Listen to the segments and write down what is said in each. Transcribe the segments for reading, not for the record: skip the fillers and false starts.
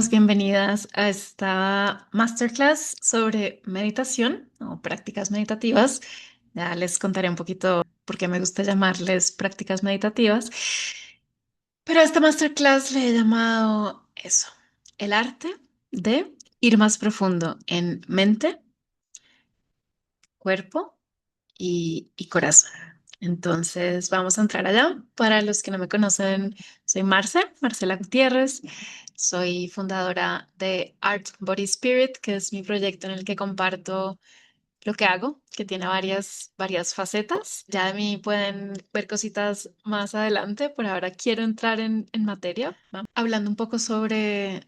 Bienvenidos, bienvenidas a esta masterclass sobre meditación o prácticas meditativas. Ya les contaré un poquito por qué me gusta llamarles prácticas meditativas, pero a esta masterclass le he llamado eso, el arte de ir más profundo en mente, cuerpo y corazón. Entonces vamos a entrar allá. Para los que no me conocen, soy Marcela Gutiérrez. Soy fundadora de Art Body Spirit, que es mi proyecto en el que comparto lo que hago, que tiene varias facetas. Ya de mí pueden ver cositas más adelante. Por ahora quiero entrar en materia, ¿va? Hablando un poco sobre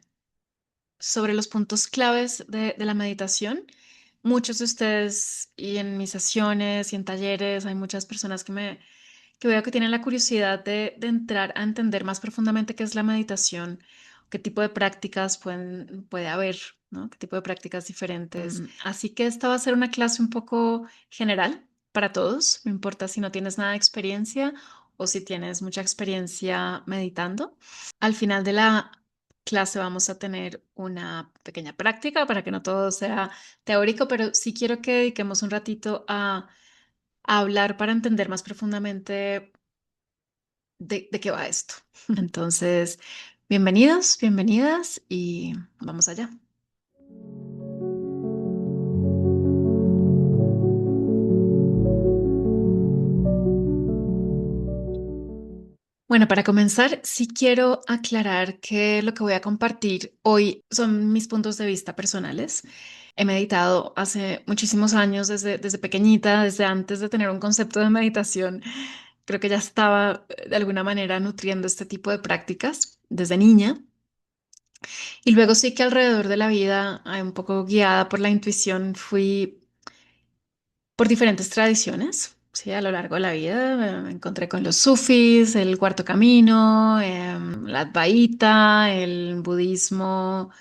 los puntos claves de la meditación. Muchos de ustedes y en mis sesiones y en talleres hay muchas personas que veo que tienen la curiosidad de entrar a entender más profundamente qué es la meditación, qué tipo de prácticas puede haber, ¿no? Qué tipo de prácticas diferentes. Así que esta va a ser una clase un poco general para todos, no importa si no tienes nada de experiencia o si tienes mucha experiencia meditando. Al final de la clase vamos a tener una pequeña práctica para que no todo sea teórico, pero sí quiero que dediquemos un ratito a hablar para entender más profundamente de qué va esto. Entonces, bienvenidos, bienvenidas y vamos allá. Bueno, para comenzar, sí quiero aclarar que lo que voy a compartir hoy son mis puntos de vista personales. He meditado hace muchísimos años, desde pequeñita, desde antes de tener un concepto de meditación. Creo que ya estaba de alguna manera nutriendo este tipo de prácticas desde niña. Y luego sí que alrededor de la vida, un poco guiada por la intuición, fui por diferentes tradiciones. Sí, a lo largo de la vida me encontré con los sufis, el cuarto camino, la Advaita, el budismo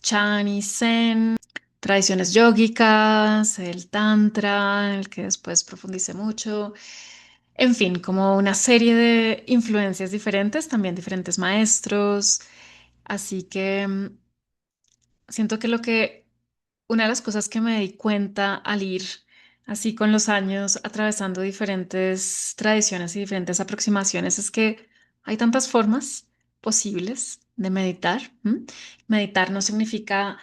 Chan y Zen, tradiciones yógicas, el tantra, en el que después profundicé mucho. En fin, como una serie de influencias diferentes, también diferentes maestros. Así que siento que una de las cosas que me di cuenta al ir así con los años atravesando diferentes tradiciones y diferentes aproximaciones es que hay tantas formas posibles de meditar. ¿M? Meditar no significa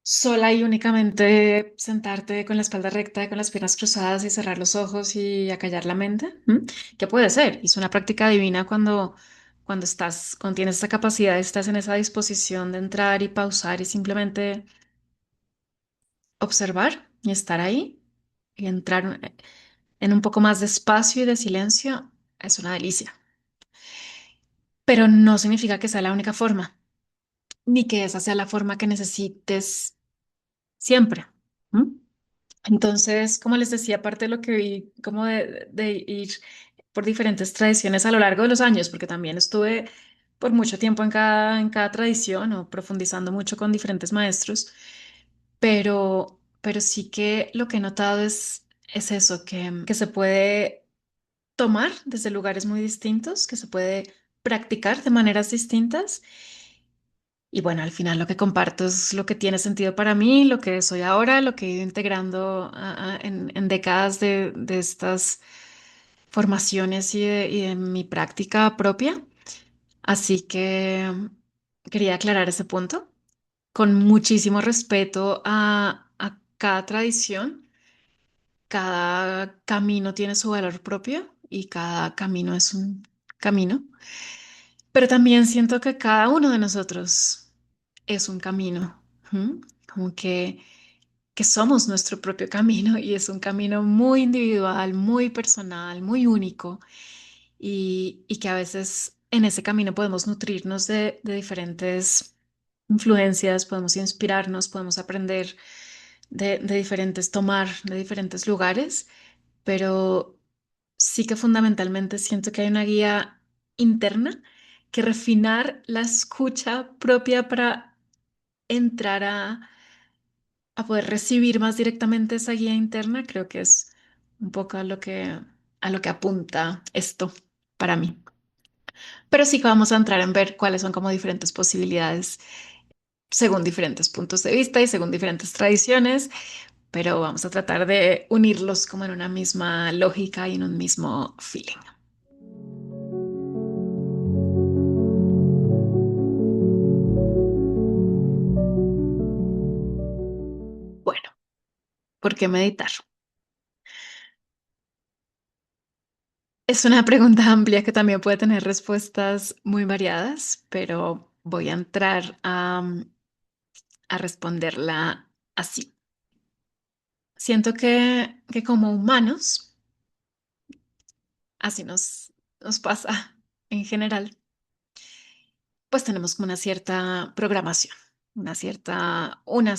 sola y únicamente sentarte con la espalda recta, con las piernas cruzadas y cerrar los ojos y acallar la mente. ¿M? Que puede ser, y es una práctica divina cuando tienes esa capacidad, estás en esa disposición de entrar y pausar y simplemente observar y estar ahí y entrar en un poco más de espacio y de silencio es una delicia. Pero no significa que sea la única forma, ni que esa sea la forma que necesites siempre. ¿M? Entonces, como les decía, aparte de lo que vi, como de ir por diferentes tradiciones a lo largo de los años, porque también estuve por mucho tiempo en cada tradición o profundizando mucho con diferentes maestros, pero sí que lo que he notado es eso, que se puede tomar desde lugares muy distintos, que se puede practicar de maneras distintas. Y bueno, al final lo que comparto es lo que tiene sentido para mí, lo que soy ahora, lo que he ido integrando en décadas de estas formaciones y de mi práctica propia. Así que quería aclarar ese punto con muchísimo respeto a cada tradición. Cada camino tiene su valor propio y cada camino es un camino, pero también siento que cada uno de nosotros es un camino. ¿M? Como que somos nuestro propio camino y es un camino muy individual, muy personal, muy único y que a veces en ese camino podemos nutrirnos de diferentes influencias, podemos inspirarnos, podemos aprender de diferentes, tomar de diferentes lugares, pero sí que fundamentalmente siento que hay una guía interna que refinar la escucha propia para entrar a poder recibir más directamente esa guía interna, creo que es un poco a lo que apunta esto para mí. Pero sí que vamos a entrar en ver cuáles son como diferentes posibilidades. según diferentes puntos de vista y según diferentes tradiciones, pero vamos a tratar de unirlos como en una misma lógica y en un mismo feeling. Bueno, ¿por qué meditar? Es una pregunta amplia que también puede tener respuestas muy variadas, pero voy a entrar a responderla así. Siento que como humanos, así nos pasa en general, pues tenemos como una cierta programación, unas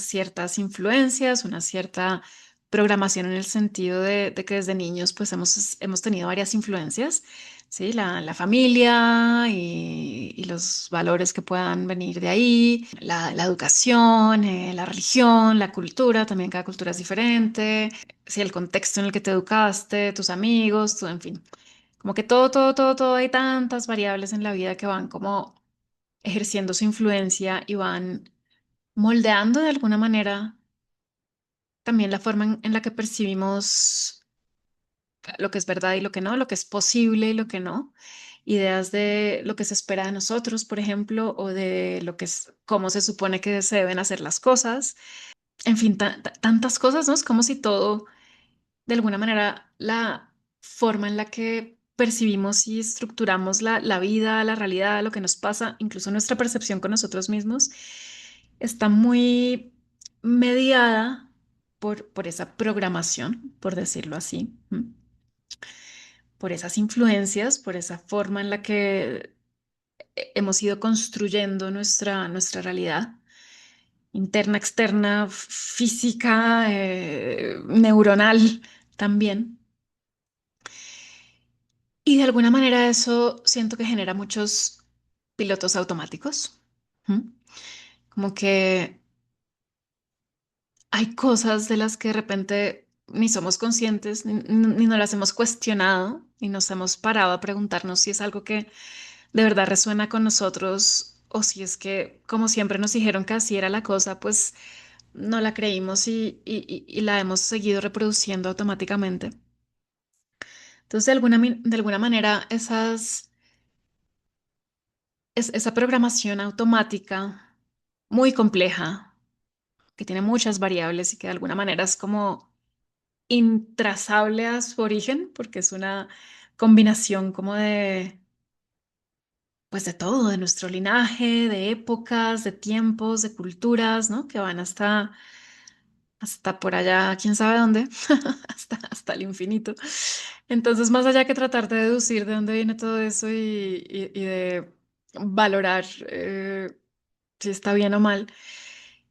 ciertas influencias, una cierta programación en el sentido de que desde niños pues hemos tenido varias influencias, ¿sí? La familia y los valores que puedan venir de ahí, la educación, la religión, la cultura, también cada cultura es diferente, sí, el contexto en el que te educaste, tus amigos, en fin. Como que todo, hay tantas variables en la vida que van como ejerciendo su influencia y van moldeando de alguna manera también la forma en la que percibimos lo que es verdad y lo que no, lo que es posible y lo que no. Ideas de lo que se espera de nosotros, por ejemplo, o de lo que es, cómo se supone que se deben hacer las cosas. En fin, tantas cosas, ¿no? Es como si todo, de alguna manera, la forma en la que percibimos y estructuramos la vida, la realidad, lo que nos pasa, incluso nuestra percepción con nosotros mismos, está muy mediada por esa programación, por decirlo así, ¿m? Por esas influencias, por esa forma en la que hemos ido construyendo nuestra realidad interna, externa, física, neuronal también. Y de alguna manera eso siento que genera muchos pilotos automáticos. ¿M? Como que hay cosas de las que de repente ni somos conscientes, ni nos las hemos cuestionado, ni nos hemos parado a preguntarnos si es algo que de verdad resuena con nosotros o si es que, como siempre nos dijeron que así era la cosa, pues no la creímos y la hemos seguido reproduciendo automáticamente. Entonces, de alguna manera, esa programación automática muy compleja, que tiene muchas variables y que de alguna manera es como intrazable a su origen, porque es una combinación como pues de todo, de nuestro linaje, de épocas, de tiempos, de culturas, ¿no? Que van hasta por allá, quién sabe dónde, hasta el infinito. Entonces, más allá que tratar de deducir de dónde viene todo eso y de valorar si está bien o mal,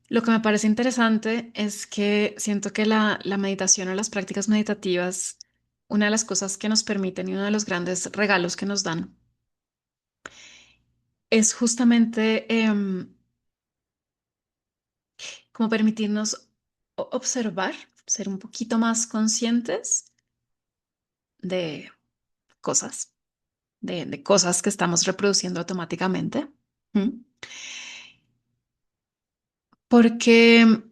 lo que me parece interesante es que siento que la meditación o las prácticas meditativas, una de las cosas que nos permiten y uno de los grandes regalos que nos dan es justamente como permitirnos observar, ser un poquito más conscientes de cosas, de cosas que estamos reproduciendo automáticamente. ¿Mm? Porque,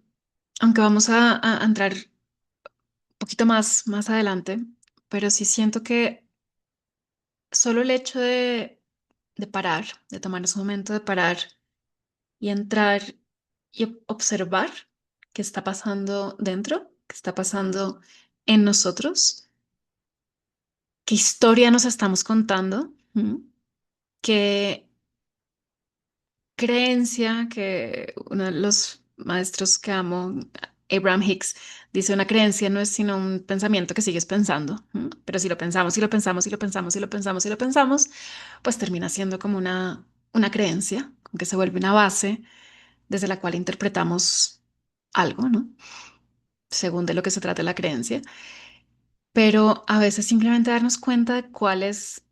aunque vamos a entrar un poquito más adelante, pero sí siento que solo el hecho de parar, de tomarnos un momento de parar y entrar y observar qué está pasando dentro, qué está pasando en nosotros, qué historia nos estamos contando, ¿m? Qué creencia que uno de los maestros que amo, Abraham Hicks, dice una creencia no es sino un pensamiento que sigues pensando, ¿m? Pero si lo pensamos y lo pensamos y lo pensamos y lo pensamos y lo pensamos, pues termina siendo como una creencia, como que se vuelve una base desde la cual interpretamos algo, ¿no? Según de lo que se trata la creencia. Pero a veces simplemente darnos cuenta de cuáles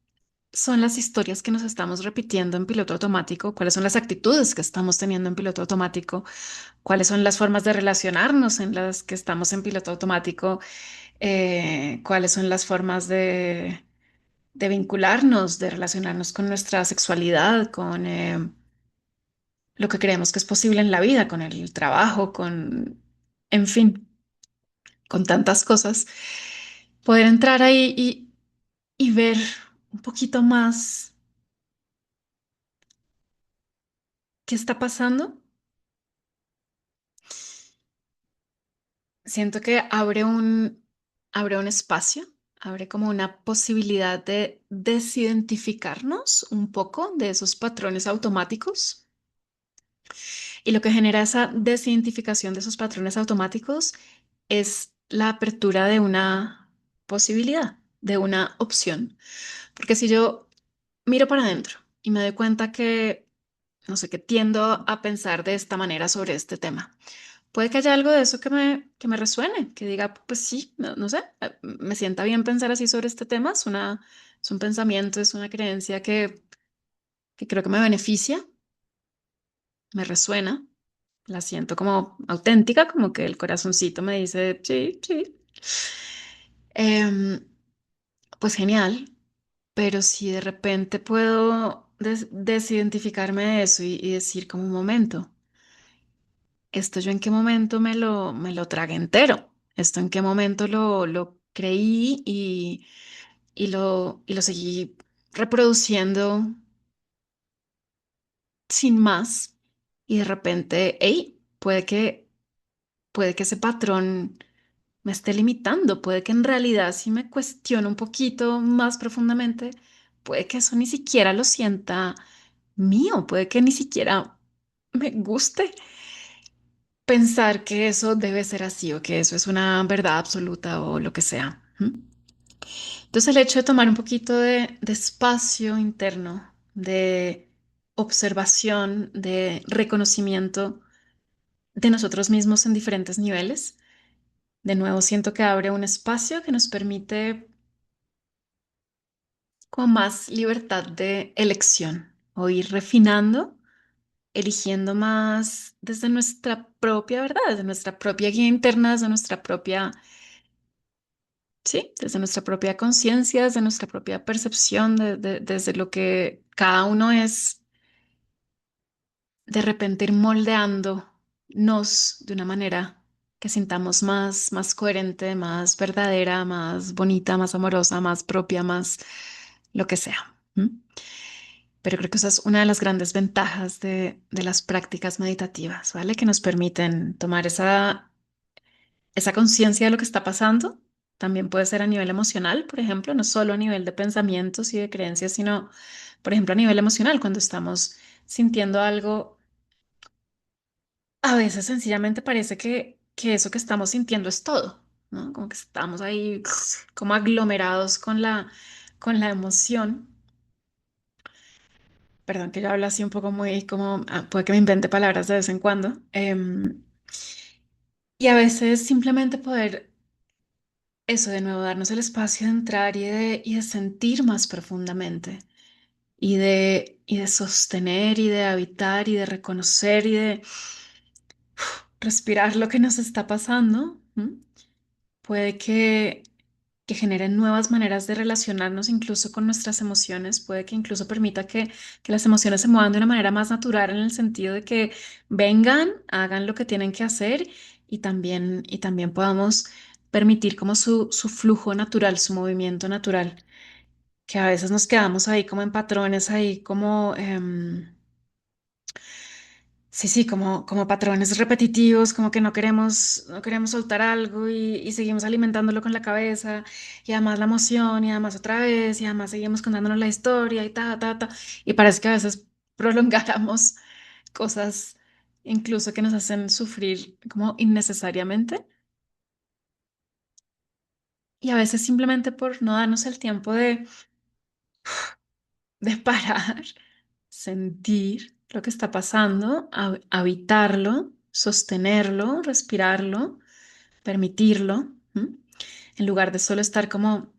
son las historias que nos estamos repitiendo en piloto automático, cuáles son las actitudes que estamos teniendo en piloto automático, cuáles son las formas de relacionarnos en las que estamos en piloto automático, cuáles son las formas de vincularnos, de relacionarnos con nuestra sexualidad, con lo que creemos que es posible en la vida, con el trabajo, en fin, con tantas cosas, poder entrar ahí y ver un poquito más qué está pasando. Siento que abre un espacio, abre como una posibilidad de desidentificarnos un poco de esos patrones automáticos. Y lo que genera esa desidentificación de esos patrones automáticos es la apertura de una posibilidad, de una opción. Porque si yo miro para adentro y me doy cuenta que, no sé, que tiendo a pensar de esta manera sobre este tema, puede que haya algo de eso que me resuene, que diga, pues sí, no sé, me sienta bien pensar así sobre este tema, es un pensamiento, es una creencia que creo que me beneficia, me resuena, la siento como auténtica, como que el corazoncito me dice, sí, sí. Em, pues genial, pero si de repente puedo desidentificarme de eso y decir como un momento, ¿esto yo en qué momento me lo tragué entero? ¿Esto en qué momento lo creí y lo seguí reproduciendo sin más? Y de repente, hey, puede que ese patrón me esté limitando, puede que en realidad si me cuestiono un poquito más profundamente, puede que eso ni siquiera lo sienta mío, puede que ni siquiera me guste pensar que eso debe ser así o que eso es una verdad absoluta o lo que sea. ¿M? Entonces el hecho de tomar un poquito de espacio interno, de observación, de reconocimiento de nosotros mismos en diferentes niveles, de nuevo siento que abre un espacio que nos permite con más libertad de elección o ir refinando, eligiendo más desde nuestra propia verdad, desde nuestra propia guía interna, desde nuestra propia, sí, desde nuestra propia conciencia, desde nuestra propia percepción, desde lo que cada uno es, de repente ir moldeándonos de una manera que sintamos más coherente, más verdadera, más bonita, más amorosa, más propia, más lo que sea. ¿M? Pero creo que esa es una de las grandes ventajas de las prácticas meditativas, ¿vale? Que nos permiten tomar esa conciencia de lo que está pasando. También puede ser a nivel emocional, por ejemplo, no solo a nivel de pensamientos y de creencias, sino, por ejemplo, a nivel emocional, cuando estamos sintiendo algo, a veces sencillamente parece que eso que estamos sintiendo es todo, ¿no? Como que estamos ahí como aglomerados con la emoción. Perdón que yo hablo así un poco muy como, puede que me invente palabras de vez en cuando. Y a veces simplemente poder, eso de nuevo, darnos el espacio de entrar y de sentir más profundamente y de sostener y de habitar y de reconocer y de respirar lo que nos está pasando. ¿M? Puede que generen nuevas maneras de relacionarnos incluso con nuestras emociones, puede que incluso permita que las emociones se muevan de una manera más natural en el sentido de que vengan, hagan lo que tienen que hacer y también podamos permitir como su flujo natural, su movimiento natural, que a veces nos quedamos ahí como en patrones, ahí como... sí, sí, como patrones repetitivos, como que no queremos soltar algo y seguimos alimentándolo con la cabeza y además la emoción y además otra vez y además seguimos contándonos la historia y ta. Y parece que a veces prolongáramos cosas incluso que nos hacen sufrir como innecesariamente y a veces simplemente por no darnos el tiempo de parar, sentir lo que está pasando, habitarlo, sostenerlo, respirarlo, permitirlo, ¿m? En lugar de solo estar como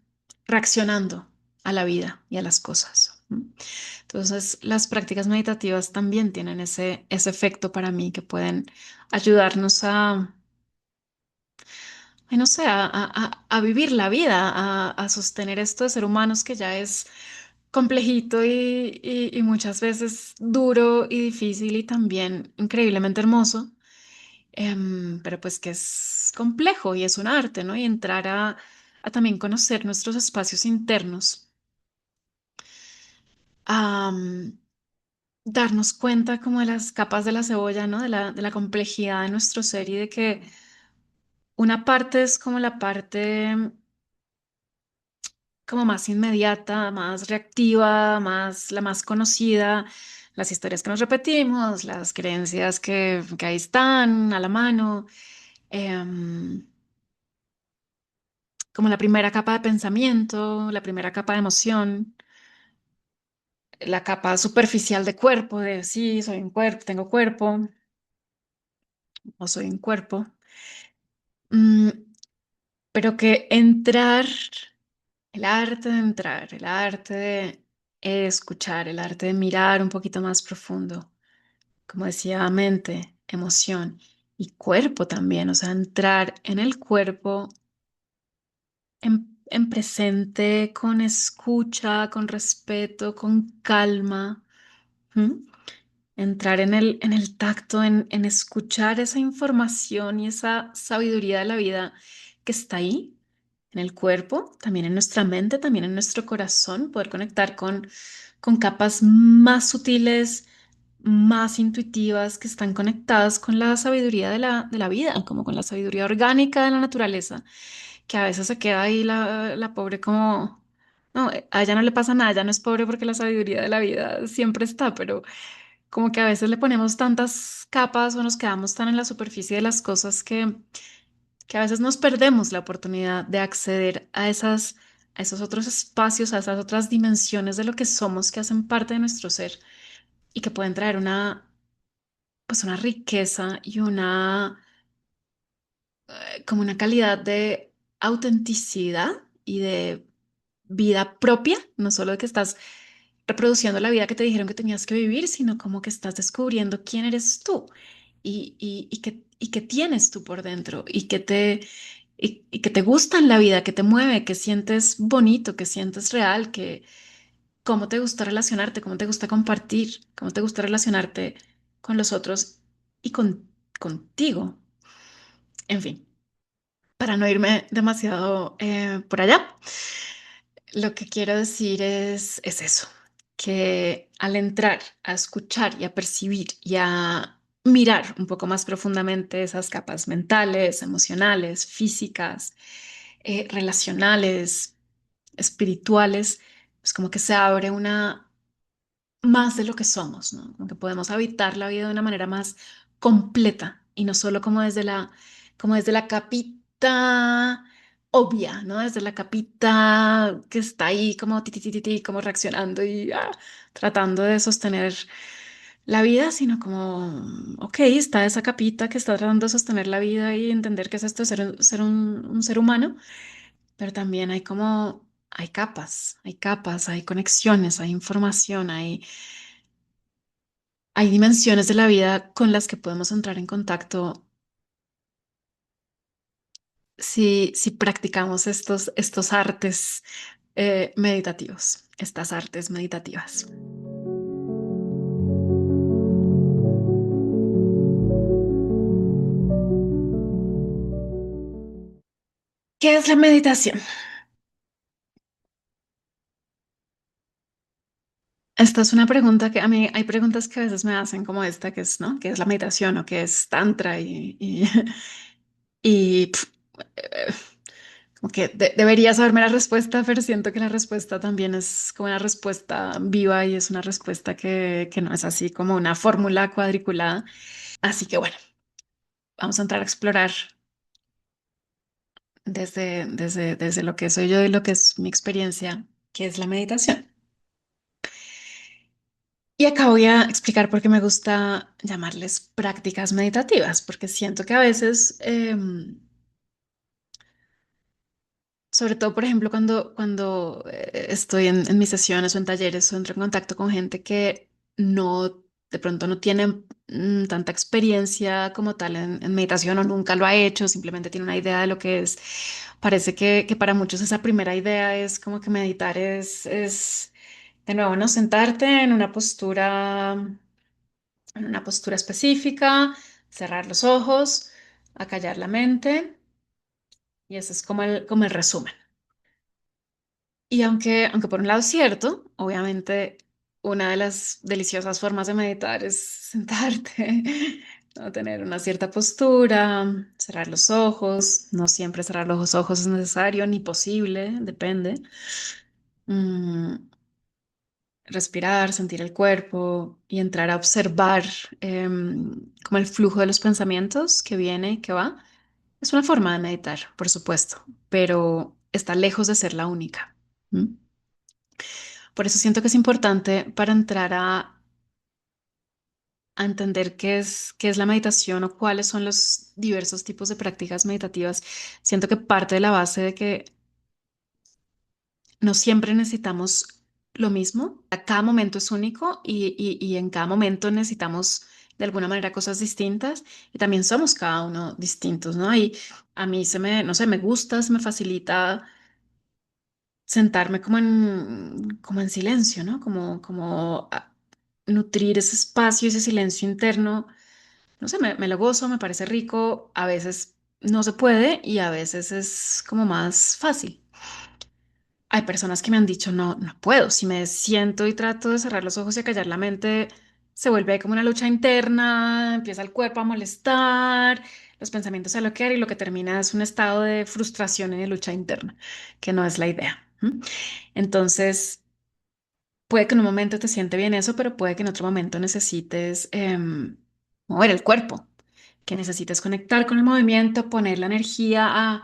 reaccionando a la vida y a las cosas. ¿M? Entonces, las prácticas meditativas también tienen ese efecto para mí que pueden ayudarnos ay, no sé, a vivir la vida, a sostener esto de ser humanos que ya es complejito y muchas veces duro y difícil y también increíblemente hermoso, pero pues que es complejo y es un arte, ¿no? Y entrar a también conocer nuestros espacios internos, a darnos cuenta como de las capas de la cebolla, ¿no? De la complejidad de nuestro ser y de que una parte es como la parte como más inmediata, más reactiva, la más conocida, las historias que nos repetimos, las creencias que ahí están a la mano, em, como la primera capa de pensamiento, la primera capa de emoción, la capa superficial de cuerpo, de sí, soy un cuerpo, tengo cuerpo o soy un cuerpo. Mm, pero que entrar, el arte de entrar, el arte de escuchar, el arte de mirar un poquito más profundo, como decía, mente, emoción y cuerpo también, o sea, entrar en el cuerpo en presente, con escucha, con respeto, con calma. ¿M? Entrar en el tacto, en escuchar esa información y esa sabiduría de la vida que está ahí, en el cuerpo, también en nuestra mente, también en nuestro corazón, poder conectar con capas más sutiles, más intuitivas, que están conectadas con la sabiduría de la vida, como con la sabiduría orgánica de la naturaleza, que a veces se queda ahí la pobre como... No, a ella no le pasa nada, ella no es pobre porque la sabiduría de la vida siempre está, pero como que a veces le ponemos tantas capas o nos quedamos tan en la superficie de las cosas que a veces nos perdemos la oportunidad de acceder a esos otros espacios, a esas otras dimensiones de lo que somos que hacen parte de nuestro ser y que pueden traer pues una riqueza y como una calidad de autenticidad y de vida propia, no solo de que estás reproduciendo la vida que te dijeron que tenías que vivir, sino como que estás descubriendo quién eres tú y qué tienes tú por dentro y que te gusta en la vida, que te mueve, que sientes bonito, que sientes real, que cómo te gusta relacionarte, cómo te gusta compartir, cómo te gusta relacionarte con los otros y contigo. En fin, para no irme demasiado por allá. Lo que quiero decir es eso, que al entrar a escuchar y a percibir y a mirar un poco más profundamente esas capas mentales, emocionales, físicas, relacionales, espirituales, pues como que se abre una más de lo que somos, ¿no? Como que podemos habitar la vida de una manera más completa y no solo como desde la capita obvia, ¿no? Desde la capita que está ahí como ti, ti, ti, ti, ti, como reaccionando y tratando de sostener la vida, sino como, ok, está esa capita que está tratando de sostener la vida y entender qué es esto de ser un ser humano, pero también hay capas, hay conexiones, hay información, hay dimensiones de la vida con las que podemos entrar en contacto si practicamos estos artes meditativos, estas artes meditativas. ¿Qué es la meditación? Esta es una pregunta que a mí hay preguntas que a veces me hacen como esta, que es, ¿no? ¿Qué es la meditación o qué es tantra? Y, eh, como que debería saberme la respuesta, pero siento que la respuesta también es como una respuesta viva y es una respuesta que no es así como una fórmula cuadriculada. Así que bueno, vamos a entrar a explorar desde lo que soy yo y lo que es mi experiencia, qué es la meditación. Y acá voy a explicar por qué me gusta llamarles prácticas meditativas, porque siento que a veces sobre todo, por ejemplo, cuando estoy en mis sesiones o en talleres o entro en contacto con gente que de pronto no tiene tanta experiencia como tal en meditación o nunca lo ha hecho, simplemente tiene una idea de lo que es. Parece que para muchos esa primera idea es como que meditar es De nuevo, no sentarte en una postura específica, cerrar los ojos, acallar la mente, y ese es como el resumen. Y aunque por un lado es cierto, obviamente una de las deliciosas formas de meditar es sentarte, ¿no? Tener una cierta postura, cerrar los ojos. No siempre cerrar los ojos es necesario ni posible, depende. Mm, respirar, sentir el cuerpo y entrar a observar como el flujo de los pensamientos que viene y que va. Es una forma de meditar, por supuesto, pero está lejos de ser la única. ¿Mm? Por eso siento que es importante para entrar a entender qué es la meditación o cuáles son los diversos tipos de prácticas meditativas. Siento que parte de la base de que no siempre necesitamos lo mismo. A cada momento es único y en cada momento necesitamos de alguna manera cosas distintas y también somos cada uno distintos, ¿no? Y a mí no sé, me gusta, se me facilita sentarme como en silencio, ¿no? Nutrir ese espacio, ese silencio interno. No sé, me lo gozo, me parece rico. A veces no se puede y a veces es como más fácil. Hay personas que me han dicho, no, no puedo. Si me siento y trato de cerrar los ojos y acallar la mente, se vuelve como una lucha interna, empieza el cuerpo a molestar, los pensamientos a bloquear y lo que termina es un estado de frustración y de lucha interna, que no es la idea. ¿M? Entonces, puede que en un momento te siente bien eso, pero puede que en otro momento necesites mover el cuerpo, que necesites conectar con el movimiento, poner la energía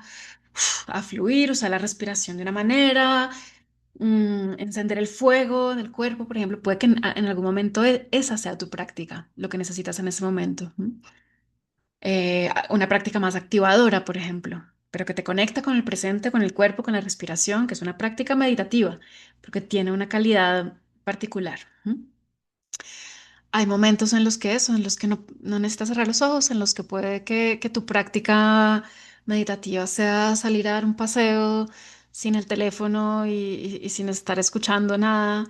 a fluir, usar la respiración de una manera, encender el fuego del cuerpo, por ejemplo. Puede que en algún momento esa sea tu práctica, lo que necesitas en ese momento. Una práctica más activadora, por ejemplo, pero que te conecta con el presente, con el cuerpo, con la respiración, que es una práctica meditativa, porque tiene una calidad particular. Hay momentos en los que eso, en los que no necesitas cerrar los ojos, en los que puede que tu práctica meditativa sea salir a dar un paseo sin el teléfono y sin estar escuchando nada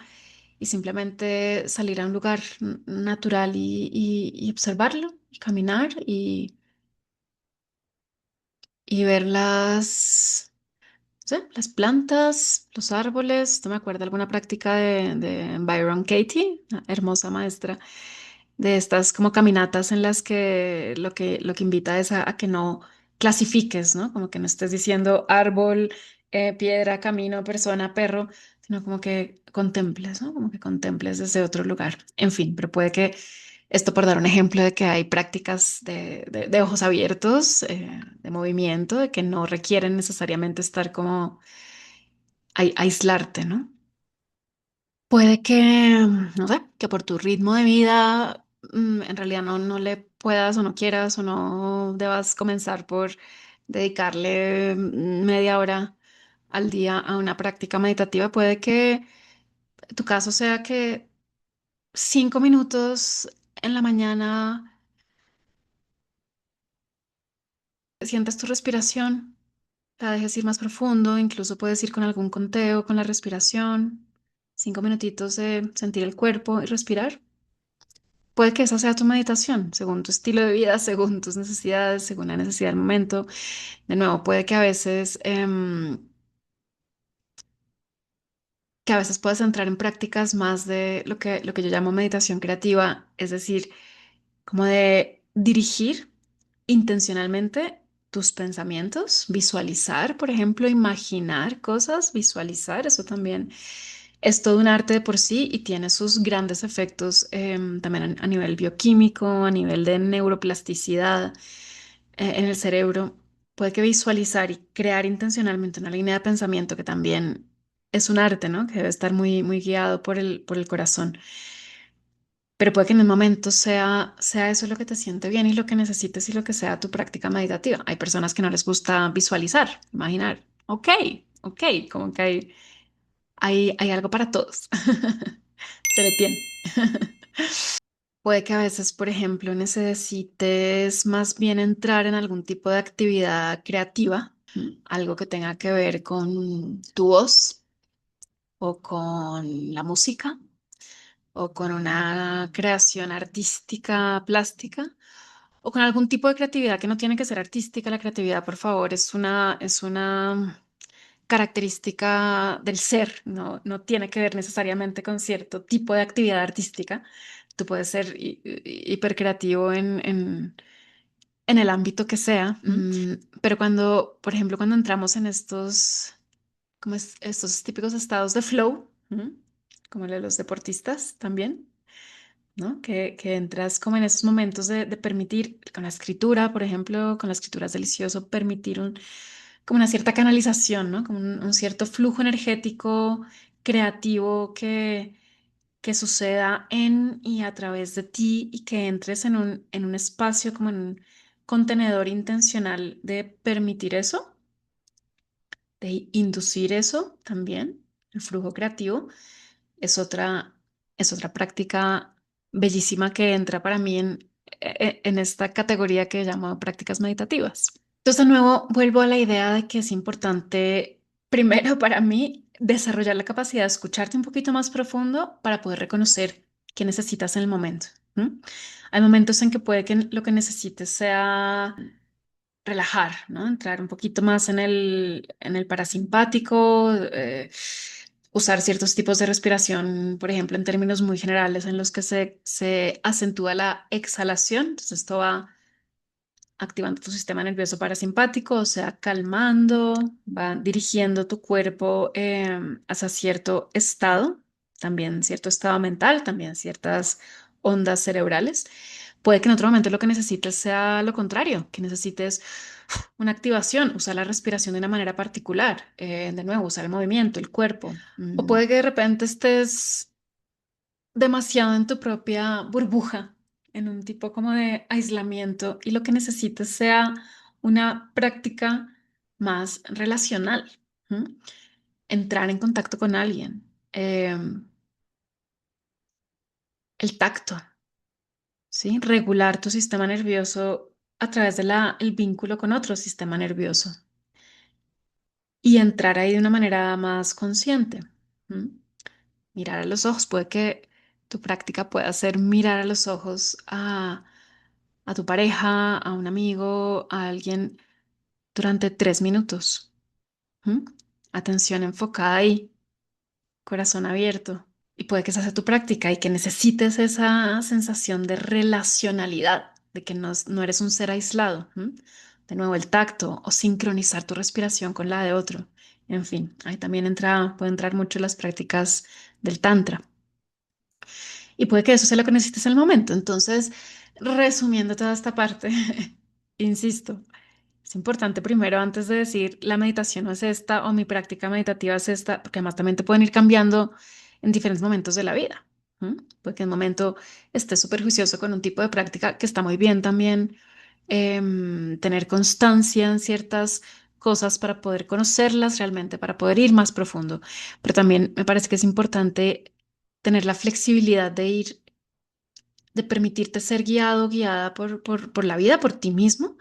y simplemente salir a un lugar natural y observarlo y caminar y ver no sé, las plantas, los árboles. No me acuerdo alguna práctica de Byron Katie, una hermosa maestra, de estas como caminatas en las que lo que invita es a que no clasifiques, ¿no? Como que no estés diciendo árbol, piedra, camino, persona, perro, sino como que contemples, ¿no? Como que contemples desde otro lugar. En fin, pero puede que esto por dar un ejemplo de que hay prácticas de ojos abiertos, de movimiento, de que no requieren necesariamente estar como aislarte, ¿no? Puede que, no sé, que por tu ritmo de vida, en realidad no le puedas o no quieras o no debas comenzar por dedicarle media hora al día a una práctica meditativa. Puede que tu caso sea que 5 minutos en la mañana sientas tu respiración, la dejes ir más profundo, incluso puedes ir con algún conteo con la respiración, 5 minutitos de sentir el cuerpo y respirar. Puede que esa sea tu meditación, según tu estilo de vida, según tus necesidades, según la necesidad del momento. De nuevo, puede que a veces puedas entrar en prácticas más de lo que yo llamo meditación creativa, es decir, como de dirigir intencionalmente tus pensamientos, visualizar, por ejemplo, imaginar cosas, visualizar, eso también es todo un arte de por sí y tiene sus grandes efectos también a nivel bioquímico, a nivel de neuroplasticidad en el cerebro. Puede que visualizar y crear intencionalmente una línea de pensamiento que también es un arte, ¿no? Que debe estar muy guiado por el corazón. Pero puede que en un momento sea eso lo que te siente bien y lo que necesites y lo que sea tu práctica meditativa. Hay personas que no les gusta visualizar, imaginar. Ok, ok, como que hay algo para todos. Se le tiene. Puede que a veces, por ejemplo, necesites más bien entrar en algún tipo de actividad creativa, algo que tenga que ver con tu voz, o con la música o con una creación artística plástica o con algún tipo de creatividad que no tiene que ser artística. La creatividad, por favor, es una característica del ser, no tiene que ver necesariamente con cierto tipo de actividad artística. Tú puedes ser hipercreativo en el ámbito que sea. Pero cuando, por ejemplo, cuando entramos en estos típicos estados de flow, como el de los deportistas también, ¿no? Que entras como en esos momentos de permitir, con la escritura, por ejemplo, con la escritura es delicioso, permitir como una cierta canalización, ¿no? Como un cierto flujo energético creativo que suceda en y a través de ti y que entres en un espacio como en un contenedor intencional de permitir eso, de inducir eso también, el flujo creativo es otra práctica bellísima que entra para mí en esta categoría que llamo prácticas meditativas. Entonces, de nuevo, vuelvo a la idea de que es importante, primero para mí, desarrollar la capacidad de escucharte un poquito más profundo para poder reconocer qué necesitas en el momento. ¿M? Hay momentos en que puede que lo que necesites sea relajar, ¿no? Entrar un poquito más en el parasimpático, usar ciertos tipos de respiración, por ejemplo, en términos muy generales en los que se acentúa la exhalación. Entonces, esto va activando tu sistema nervioso parasimpático, o sea, calmando, va dirigiendo tu cuerpo hacia cierto estado, también cierto estado mental, también ciertas ondas cerebrales. Puede que en otro momento lo que necesites sea lo contrario, que necesites una activación, usar la respiración de una manera particular, de nuevo, usar el movimiento, el cuerpo. O puede que de repente estés demasiado en tu propia burbuja, en un tipo como de aislamiento y lo que necesites sea una práctica más relacional. ¿M? Entrar en contacto con alguien, el tacto, ¿sí? Regular tu sistema nervioso a través el vínculo con otro sistema nervioso y entrar ahí de una manera más consciente. ¿M? Mirar a los ojos, puede que tu práctica pueda ser mirar a los ojos a tu pareja, a un amigo, a alguien durante 3 minutos. ¿M? Atención enfocada ahí, corazón abierto. Y puede que esa sea tu práctica y que necesites esa sensación de relacionalidad, de que no eres un ser aislado. ¿M? De nuevo, el tacto o sincronizar tu respiración con la de otro. En fin, ahí también puede entrar mucho las prácticas del tantra. Y puede que eso sea lo que necesites en el momento. Entonces, resumiendo toda esta parte, insisto, es importante primero, antes de decir la meditación no es esta o mi práctica meditativa es esta, porque además también te pueden ir cambiando en diferentes momentos de la vida. Porque en un momento estés súper juicioso con un tipo de práctica que está muy bien también, tener constancia en ciertas cosas para poder conocerlas realmente, para poder ir más profundo. Pero también me parece que es importante tener la flexibilidad de permitirte ser guiado, guiada por la vida, por ti mismo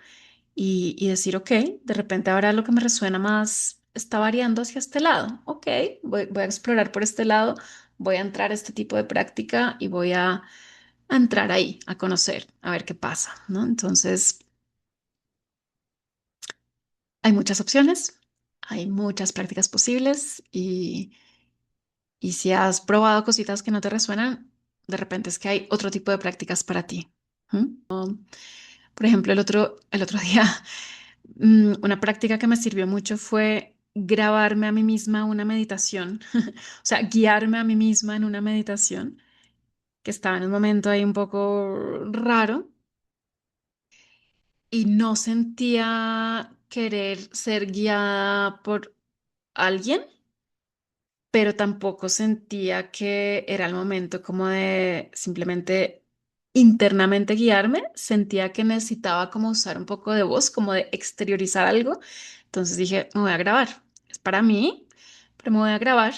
y decir, ok, de repente ahora lo que me resuena más está variando hacia este lado. Ok, voy a explorar por este lado, voy a entrar a este tipo de práctica y voy a entrar ahí, a conocer, a ver qué pasa, ¿no? Entonces, hay muchas opciones, hay muchas prácticas posibles y si has probado cositas que no te resuenan, de repente es que hay otro tipo de prácticas para ti. ¿M? Por ejemplo, el otro día, una práctica que me sirvió mucho fue grabarme a mí misma una meditación, o sea, guiarme a mí misma en una meditación que estaba en un momento ahí un poco raro y no sentía querer ser guiada por alguien, pero tampoco sentía que era el momento como de simplemente internamente guiarme, sentía que necesitaba como usar un poco de voz, como de exteriorizar algo. Entonces dije, me voy a grabar. Es para mí, pero me voy a grabar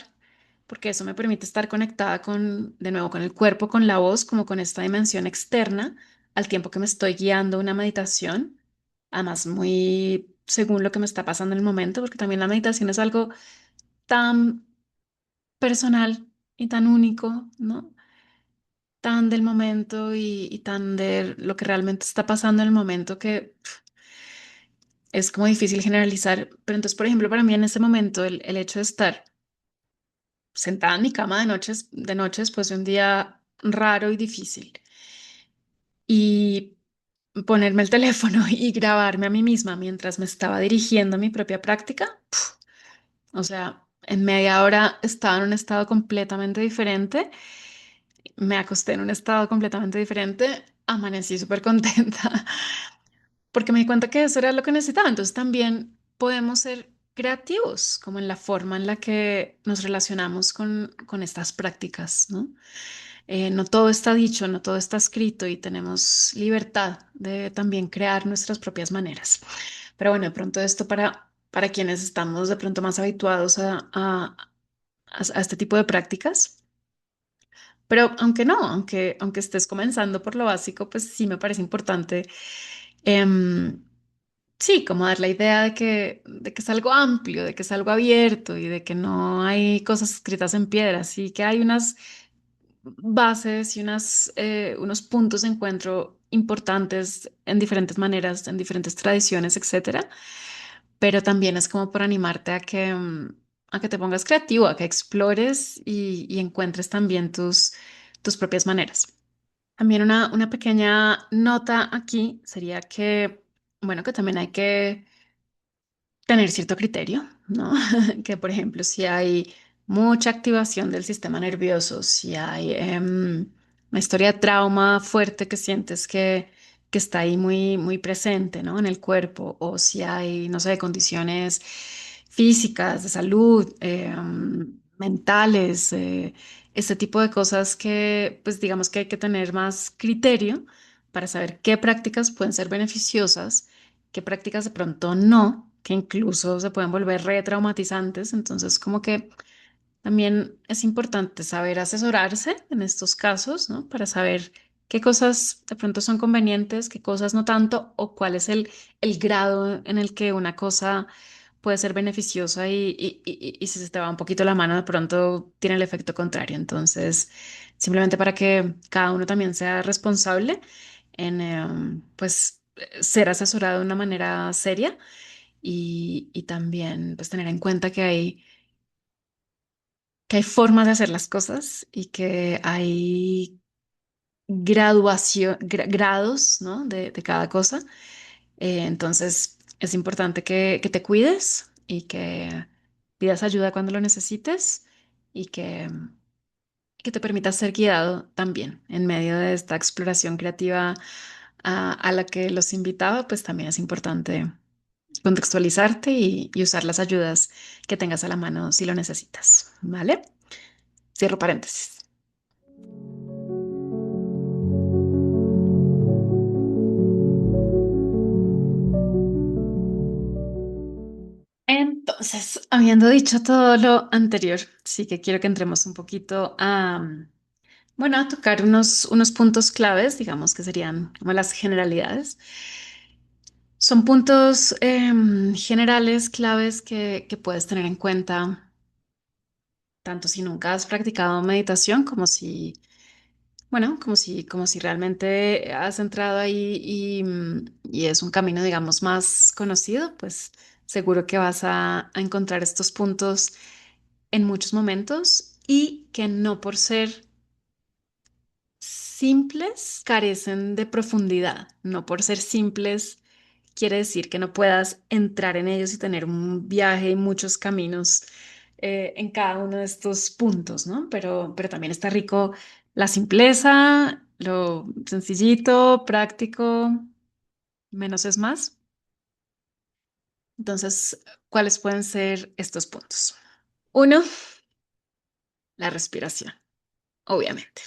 porque eso me permite estar conectada de nuevo, con el cuerpo, con la voz, como con esta dimensión externa, al tiempo que me estoy guiando una meditación. Además, muy según lo que me está pasando en el momento, porque también la meditación es algo tan personal y tan único, ¿no? Tan del momento y tan de lo que realmente está pasando en el momento que es como difícil generalizar. Pero entonces, por ejemplo, para mí en ese momento el hecho de estar sentada en mi cama de noche después de un día raro y difícil y ponerme el teléfono y grabarme a mí misma mientras me estaba dirigiendo a mi propia práctica, o sea, en media hora estaba en un estado completamente diferente, me acosté en un estado completamente diferente, amanecí súper contenta porque me di cuenta que eso era lo que necesitaba. Entonces también podemos ser creativos, como en la forma en la que nos relacionamos con estas prácticas, ¿no? No todo está dicho, no todo está escrito y tenemos libertad de también crear nuestras propias maneras. Pero bueno, de pronto esto para quienes estamos de pronto más habituados a este tipo de prácticas. Pero aunque no, aunque estés comenzando por lo básico, pues sí me parece importante. em, Sí, como dar la idea de que es algo amplio, de que es algo abierto y de que no hay cosas escritas en piedra, sí que hay unas bases y unos puntos de encuentro importantes en diferentes maneras, en diferentes tradiciones, etcétera. Pero también es como por animarte a que te pongas creativo, a que explores y encuentres también tus propias maneras. También una pequeña nota aquí sería que, bueno, que también hay que tener cierto criterio, ¿no? Que por ejemplo, si hay mucha activación del sistema nervioso, si hay una historia de trauma fuerte que sientes que está ahí muy, muy presente, ¿no? En el cuerpo, o si hay, no sé, condiciones físicas, de salud, mentales, este tipo de cosas que, pues digamos que hay que tener más criterio para saber qué prácticas pueden ser beneficiosas, qué prácticas de pronto no, que incluso se pueden volver retraumatizantes. Entonces, como que también es importante saber asesorarse en estos casos, ¿no? Para saber qué cosas de pronto son convenientes, qué cosas no tanto, o cuál es el grado en el que una cosa puede ser beneficiosa y si se te va un poquito la mano, de pronto tiene el efecto contrario. Entonces, simplemente para que cada uno también sea responsable en, pues, ser asesorado de una manera seria y también, pues, tener en cuenta que hay formas de hacer las cosas y que hay grados, ¿no? de cada cosa. Entonces, es importante que te cuides y que pidas ayuda cuando lo necesites y que te permitas ser guiado también en medio de esta exploración creativa a la que los invitaba, pues también es importante contextualizarte y usar las ayudas que tengas a la mano si lo necesitas, ¿vale? Cierro paréntesis. Entonces, habiendo dicho todo lo anterior, sí que quiero que entremos un poquito bueno, a tocar unos puntos claves, digamos que serían como las generalidades. Son puntos generales, claves que puedes tener en cuenta, tanto si nunca has practicado meditación como si, bueno, como si realmente has entrado ahí y es un camino, digamos, más conocido, pues seguro que vas a encontrar estos puntos en muchos momentos y que no por ser simples carecen de profundidad. No por ser simples quiere decir que no puedas entrar en ellos y tener un viaje y muchos caminos en cada uno de estos puntos, ¿no? Pero también está rico la simpleza, lo sencillito, práctico, menos es más. Entonces, ¿cuáles pueden ser estos puntos? Uno, la respiración, obviamente.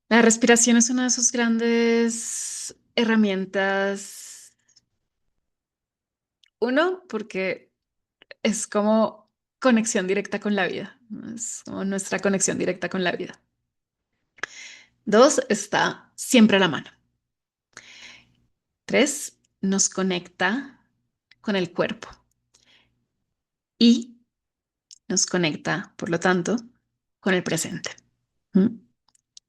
La respiración es una de sus grandes herramientas. Uno, porque es como conexión directa con la vida, ¿no? Es como nuestra conexión directa con la vida. Dos, está siempre a la mano. Tres, nos conecta con el cuerpo. Y nos conecta, por lo tanto, con el presente. ¿Mm?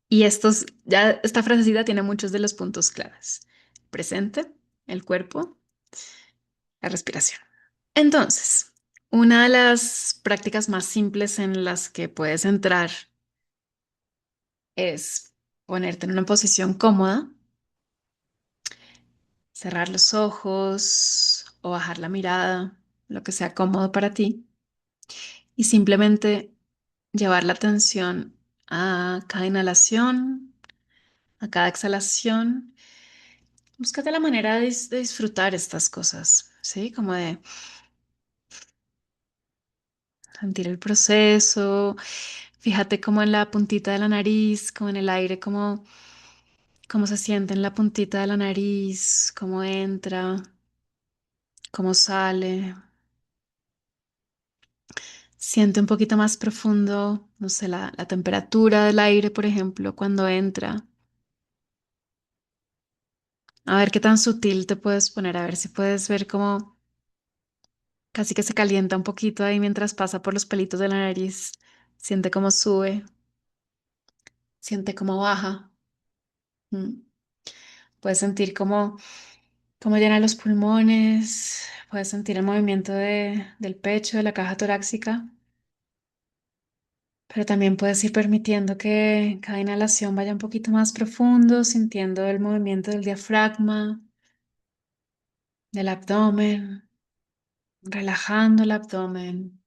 Y esta frasecita tiene muchos de los puntos claves. Presente, el cuerpo, la respiración. Entonces, una de las prácticas más simples en las que puedes entrar es ponerte en una posición cómoda, cerrar los ojos o bajar la mirada, lo que sea cómodo para ti, y simplemente llevar la atención a cada inhalación, a cada exhalación. Búscate la manera de disfrutar estas cosas, ¿sí? Como de sentir el proceso. Fíjate como en la puntita de la nariz, como en el aire, cómo se siente en la puntita de la nariz, cómo entra, cómo sale. Siente un poquito más profundo, no sé, la temperatura del aire, por ejemplo, cuando entra. A ver qué tan sutil te puedes poner, a ver si puedes ver cómo casi que se calienta un poquito ahí mientras pasa por los pelitos de la nariz. Siente cómo sube, siente cómo baja. Mm. Puedes sentir cómo llena los pulmones, puedes sentir el movimiento del pecho, de la caja torácica, pero también puedes ir permitiendo que cada inhalación vaya un poquito más profundo, sintiendo el movimiento del diafragma, del abdomen, relajando el abdomen.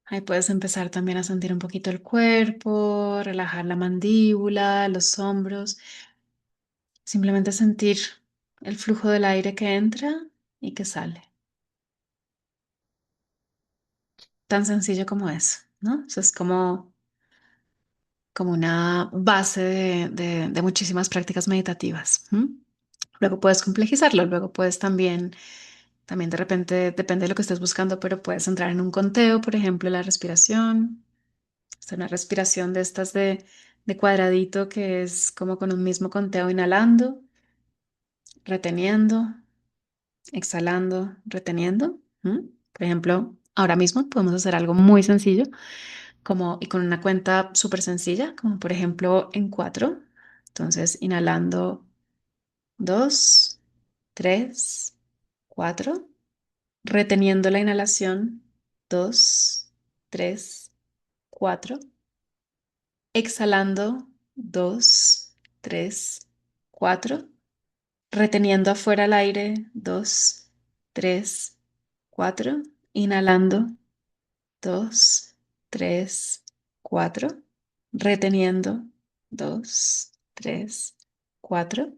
Ahí puedes empezar también a sentir un poquito el cuerpo, relajar la mandíbula, los hombros, simplemente sentir el flujo del aire que entra y que sale. Tan sencillo como eso, ¿no? Eso es como una base de muchísimas prácticas meditativas. ¿M? Luego puedes complejizarlo, luego puedes también de repente, depende de lo que estés buscando, pero puedes entrar en un conteo, por ejemplo, la respiración. Es una respiración de estas de cuadradito que es como con un mismo conteo, inhalando, reteniendo, exhalando, reteniendo. ¿M? Por ejemplo, ahora mismo podemos hacer algo muy sencillo como y con una cuenta súper sencilla, como por ejemplo en cuatro. Entonces, inhalando dos, tres, cuatro, reteniendo la inhalación, dos, tres, cuatro, exhalando, dos, tres, cuatro, reteniendo afuera el aire, dos, tres, cuatro, inhalando, dos, tres, cuatro, reteniendo, dos, tres, cuatro,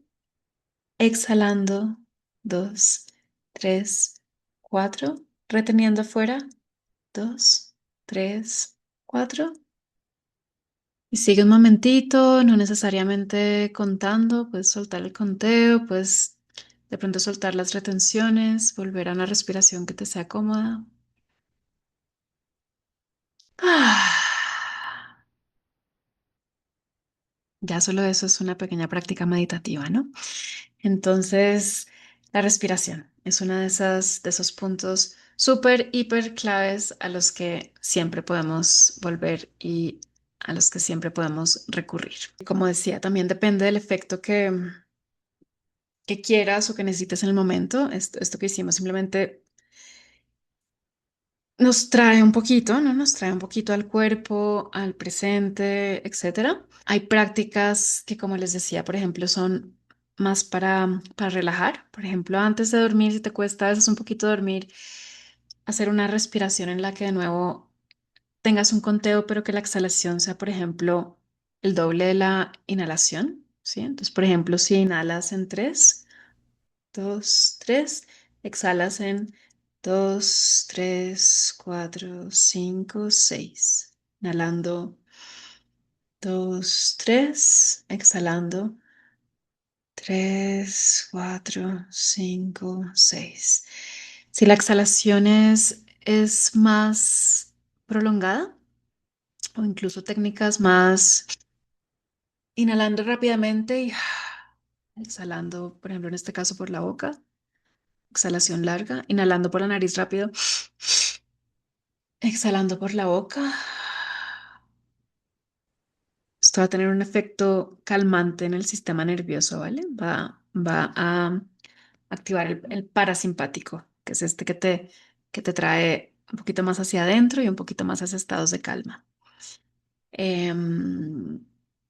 exhalando, dos, tres, cuatro, reteniendo fuera, dos, tres, cuatro. Y sigue un momentito, no necesariamente contando, puedes soltar el conteo, puedes de pronto soltar las retenciones, volver a una respiración que te sea cómoda. Ah. Ya solo eso es una pequeña práctica meditativa, ¿no? Entonces, la respiración es una de esos puntos súper, hiper claves a los que siempre podemos volver y a los que siempre podemos recurrir. Como decía, también depende del efecto que quieras o que necesites en el momento. Esto que hicimos simplemente nos trae un poquito, ¿no? Nos trae un poquito al cuerpo, al presente, etcétera. Hay prácticas que, como les decía, por ejemplo, son más para relajar. Por ejemplo, antes de dormir, si te cuesta a veces un poquito dormir, hacer una respiración en la que de nuevo tengas un conteo, pero que la exhalación sea, por ejemplo, el doble de la inhalación, ¿sí? Entonces, por ejemplo, si inhalas en tres, dos, tres, exhalas en dos, tres, cuatro, cinco, seis. Inhalando dos, tres, exhalando tres, cuatro, cinco, seis. Si la exhalación es más prolongada o incluso técnicas más inhalando rápidamente y exhalando, por ejemplo, en este caso por la boca, exhalación larga, inhalando por la nariz rápido Exhalando por la boca. Esto va a tener un efecto calmante en el sistema nervioso, ¿vale? Va a activar el parasimpático, que es este que te trae un poquito más hacia adentro y un poquito más hacia estados de calma. Em,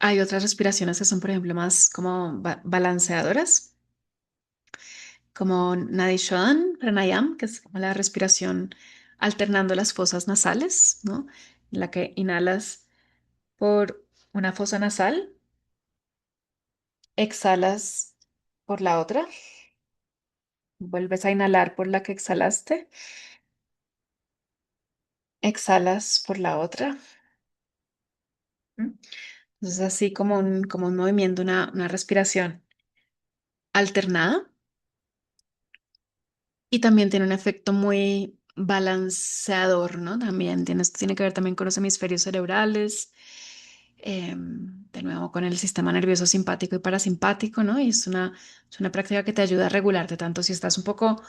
Hay otras respiraciones que son, por ejemplo, más como balanceadoras, como Nadi Shodhan Pranayam, que es como la respiración alternando las fosas nasales, ¿no? En la que inhalas por una fosa nasal, exhalas por la otra, vuelves a inhalar por la que exhalaste, exhalas por la otra. ¿M? Entonces, así como un movimiento, una respiración alternada. Y también tiene un efecto muy balanceador, ¿no? También tiene, esto tiene que ver también con los hemisferios cerebrales, de nuevo con el sistema nervioso simpático y parasimpático, ¿no? Y es una práctica que te ayuda a regularte tanto si estás un poco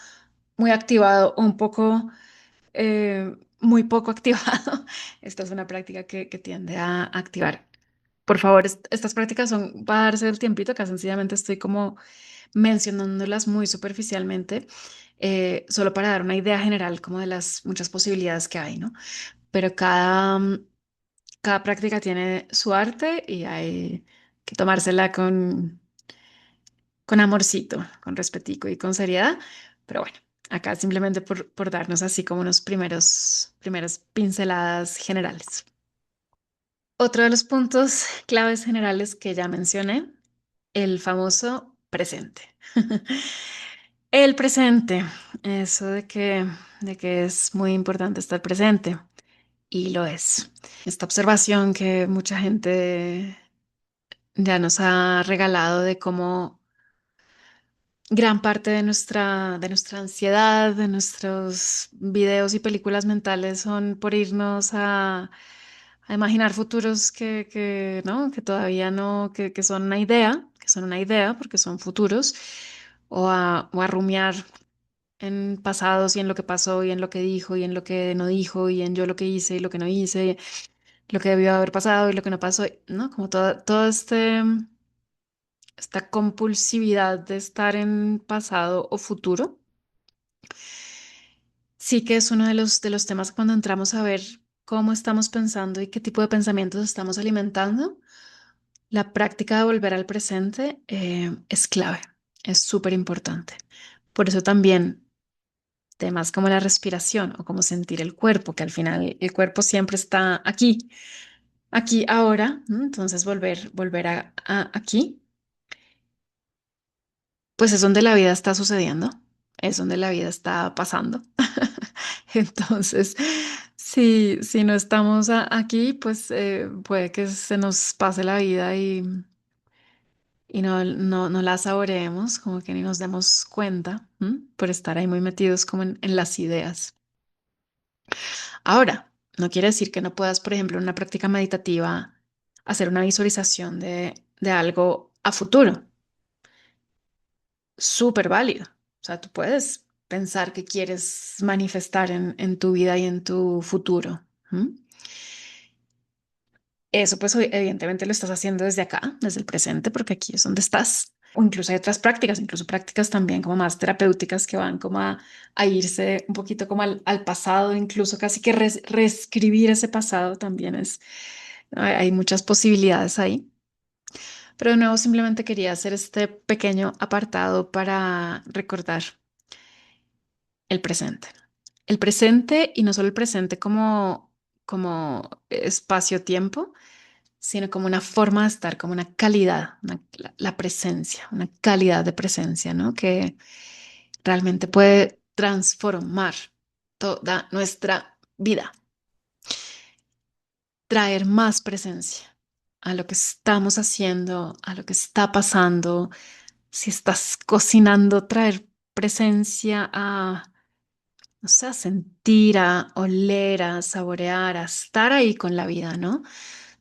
muy activado o un poco muy poco activado. Esta es una práctica que tiende a activar. Por favor, estas prácticas son para darse el tiempito, acá sencillamente estoy como mencionándolas muy superficialmente, solo para dar una idea general como de las muchas posibilidades que hay, ¿no? Pero cada práctica tiene su arte y hay que tomársela con amorcito, con respetico y con seriedad. Pero bueno, acá simplemente por darnos así como unos primeras pinceladas generales. Otro de los puntos claves generales que ya mencioné, el famoso presente. El presente, eso de que es muy importante estar presente, y lo es. Esta observación que mucha gente ya nos ha regalado de cómo gran parte de nuestra ansiedad, de nuestros videos y películas mentales son por irnos a imaginar futuros ¿no? Que todavía no, que son una idea, que son una idea porque son futuros, o a rumiar en pasados y en lo que pasó y en lo que dijo y en lo que no dijo y en yo lo que hice y lo que no hice, lo que debió haber pasado y lo que no pasó, ¿no? Como todo esta compulsividad de estar en pasado o futuro, sí que es uno de los temas cuando entramos a ver cómo estamos pensando y qué tipo de pensamientos estamos alimentando. La práctica de volver al presente es clave, es súper importante. Por eso también temas como la respiración o como sentir el cuerpo, que al final el cuerpo siempre está aquí, aquí, ahora, ¿no? Entonces volver a aquí, pues es donde la vida está sucediendo, es donde la vida está pasando. Entonces, si no estamos aquí, pues puede que se nos pase la vida y no la saboreemos, como que ni nos demos cuenta, ¿m? Por estar ahí muy metidos como en las ideas. Ahora, no quiere decir que no puedas, por ejemplo, en una práctica meditativa, hacer una visualización de algo a futuro. Súper válido. O sea, tú puedes pensar que quieres manifestar en tu vida y en tu futuro. ¿M? Eso, pues, evidentemente lo estás haciendo desde acá, desde el presente, porque aquí es donde estás. O incluso hay otras prácticas, incluso prácticas también como más terapéuticas que van como a irse un poquito como al pasado, incluso casi que reescribir ese pasado también es, hay muchas posibilidades ahí. Pero de nuevo simplemente quería hacer este pequeño apartado para recordar el presente. El presente y no solo el presente como espacio-tiempo, sino como una forma de estar, como una calidad, la presencia, una calidad de presencia, ¿no? Que realmente puede transformar toda nuestra vida, traer más presencia a lo que estamos haciendo, a lo que está pasando. Si estás cocinando, traer presencia a, no sé, a sentir, a oler, a saborear, a estar ahí con la vida, ¿no?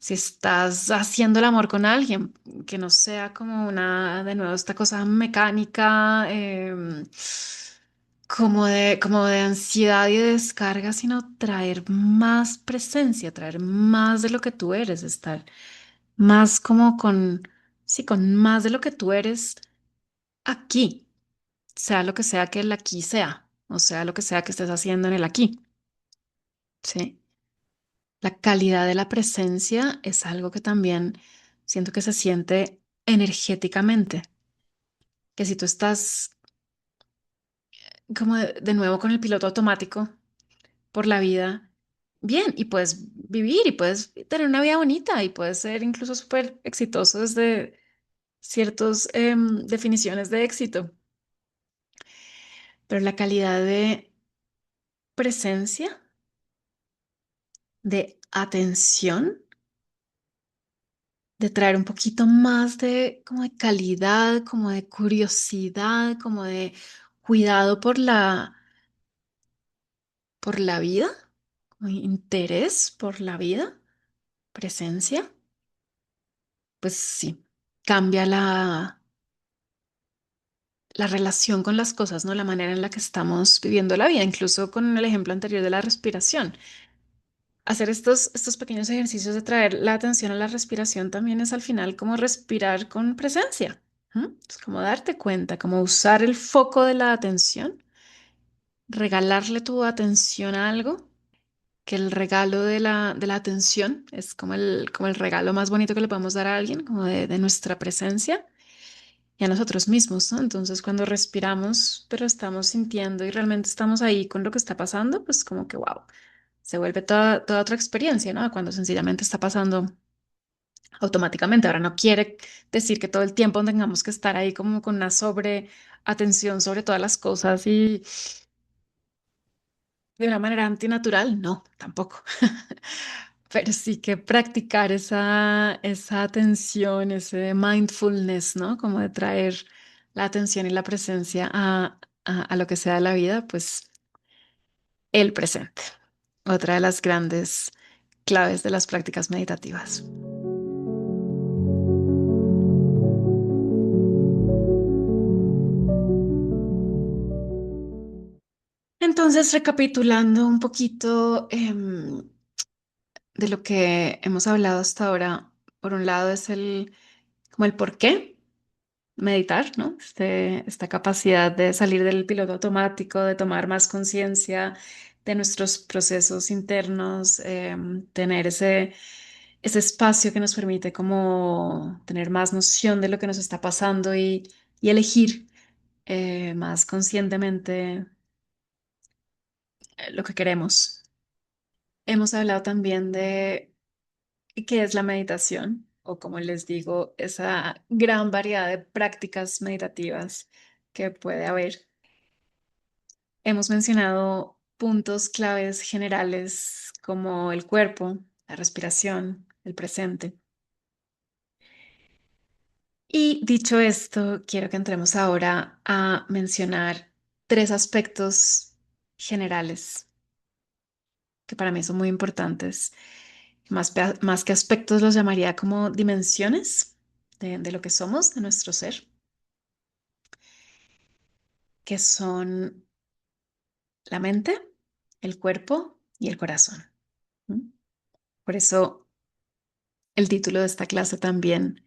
Si estás haciendo el amor con alguien, que no sea como una, de nuevo, esta cosa mecánica, como de ansiedad y de descarga, sino traer más presencia, traer más de lo que tú eres, estar más como con, sí, con más de lo que tú eres aquí, sea lo que sea que el aquí sea, o sea lo que sea que estés haciendo en el aquí, ¿sí? La calidad de la presencia es algo que también siento que se siente energéticamente, que si tú estás como de nuevo con el piloto automático por la vida, bien, y puedes vivir y puedes tener una vida bonita y puedes ser incluso súper exitoso desde ciertas definiciones de éxito, pero la calidad de presencia, de atención, de traer un poquito más de como de calidad, como de curiosidad, como de cuidado por la vida, como interés por la vida, presencia, pues sí, cambia la relación con las cosas, ¿no? La manera en la que estamos viviendo la vida, incluso con el ejemplo anterior de la respiración. Hacer estos pequeños ejercicios de traer la atención a la respiración también es al final como respirar con presencia. Es como darte cuenta, como usar el foco de la atención, regalarle tu atención a algo, que el regalo de la atención es como el regalo más bonito que le podemos dar a alguien, como de nuestra presencia y a nosotros mismos, ¿no? Entonces, cuando respiramos, pero estamos sintiendo y realmente estamos ahí con lo que está pasando, pues como que, wow, se vuelve toda otra experiencia, ¿no? Cuando sencillamente está pasando automáticamente. Ahora no quiere decir que todo el tiempo tengamos que estar ahí como con una sobre atención sobre todas las cosas y de una manera antinatural, no, tampoco. Pero sí que practicar esa atención, ese mindfulness, ¿no? Como de traer la atención y la presencia a lo que sea de la vida, pues el presente. Otra de las grandes claves de las prácticas meditativas. Entonces, recapitulando un poquito de lo que hemos hablado hasta ahora, por un lado es como el por qué meditar, ¿no? Esta capacidad de salir del piloto automático, de tomar más conciencia de nuestros procesos internos, tener ese espacio que nos permite como tener más noción de lo que nos está pasando y elegir más conscientemente lo que queremos. Hemos hablado también de qué es la meditación o como les digo, esa gran variedad de prácticas meditativas que puede haber. Hemos mencionado puntos claves generales como el cuerpo, la respiración, el presente. Y dicho esto, quiero que entremos ahora a mencionar tres aspectos generales que para mí son muy importantes. Más que aspectos, los llamaría como dimensiones de lo que somos, de nuestro ser, que son la mente, el cuerpo y el corazón. ¿Mm? Por eso el título de esta clase también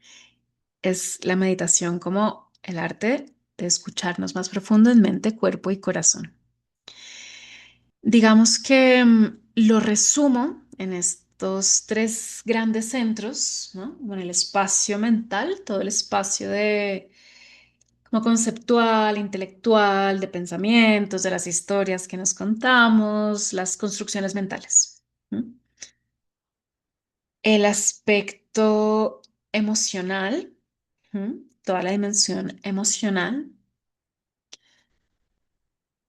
es la meditación como el arte de escucharnos más profundo en mente, cuerpo y corazón. Digamos que lo resumo en estos tres grandes centros, ¿no? Bueno, el espacio mental, todo el espacio de como conceptual, intelectual, de pensamientos, de las historias que nos contamos, las construcciones mentales. ¿M? El aspecto emocional, toda la dimensión emocional.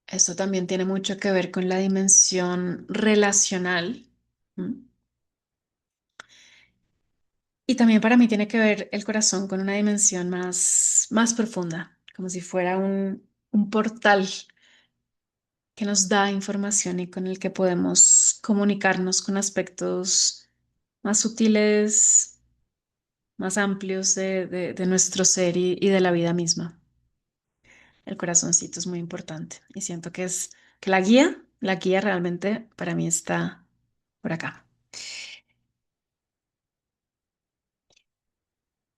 Esto también tiene mucho que ver con la dimensión relacional. ¿M? Y también para mí tiene que ver el corazón con una dimensión más profunda, como si fuera un portal que nos da información y con el que podemos comunicarnos con aspectos más sutiles, más amplios de nuestro ser y de la vida misma. el corazoncito es muy importante y siento que es que la guía realmente para mí está por acá.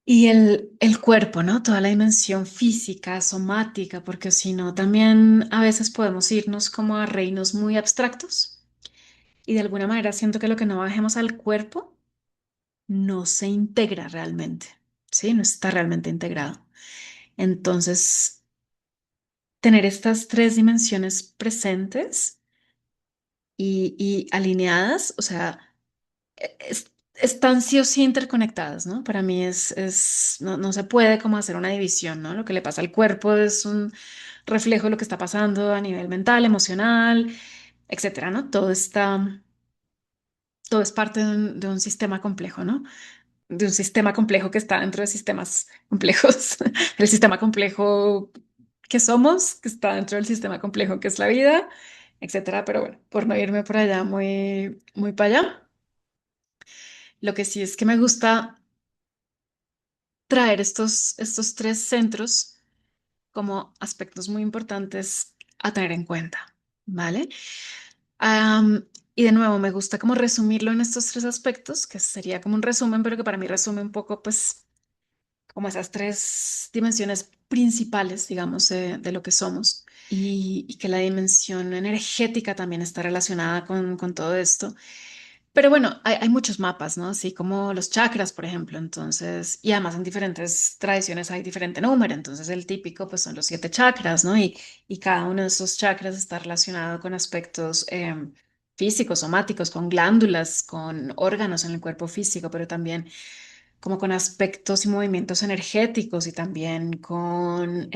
Y el cuerpo, ¿no? Toda la dimensión física, somática, porque si no, también a veces podemos irnos como a reinos muy abstractos y de alguna manera siento que lo que no bajemos al cuerpo no se integra realmente, ¿sí? No está realmente integrado. Entonces, tener estas tres dimensiones presentes y alineadas, o sea, están sí o sí interconectadas, ¿no? Para mí no se puede como hacer una división, ¿no? Lo que le pasa al cuerpo es un reflejo de lo que está pasando a nivel mental, emocional, etcétera, ¿no? Todo es parte de un sistema complejo, ¿no? De un sistema complejo que está dentro de sistemas complejos, el sistema complejo que somos, que está dentro del sistema complejo que es la vida, etcétera. Pero bueno, por no irme por allá muy para allá, lo que sí es que me gusta traer estos tres centros como aspectos muy importantes a tener en cuenta, ¿vale? Am, y de nuevo, me gusta como resumirlo en estos tres aspectos, que sería como un resumen, pero que para mí resume un poco, pues, como esas tres dimensiones principales, digamos, de lo que somos. Y que la dimensión energética también está relacionada con todo esto. Pero bueno, hay muchos mapas, ¿no? Así como los chakras, por ejemplo. Entonces, y además en diferentes tradiciones hay diferente número. Entonces, el típico, pues son los siete chakras, ¿no? Y cada uno de esos chakras está relacionado con aspectos físicos, somáticos, con glándulas, con órganos en el cuerpo físico, pero también como con aspectos y movimientos energéticos y también con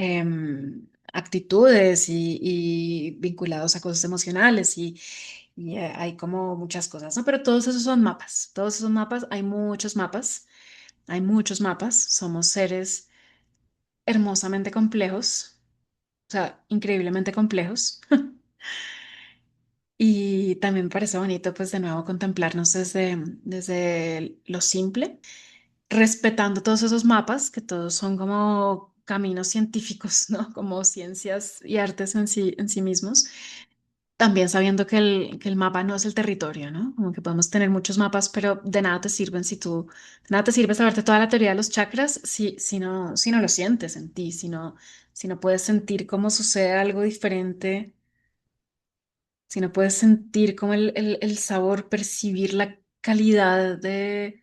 actitudes y vinculados a cosas emocionales y hay como muchas cosas, ¿no? Pero todos esos mapas, hay muchos mapas, somos seres hermosamente complejos, o sea, increíblemente complejos. Y también me parece bonito, pues de nuevo, contemplarnos desde lo simple respetando todos esos mapas, que todos son como caminos científicos, ¿no? Como ciencias y artes en sí mismos. También sabiendo que que el mapa no es el territorio, ¿no? Como que podemos tener muchos mapas, pero de nada te sirven de nada te sirve saberte toda la teoría de los chakras si no lo sientes en ti, si no puedes sentir cómo sucede algo diferente, si no puedes sentir como el sabor, percibir la calidad de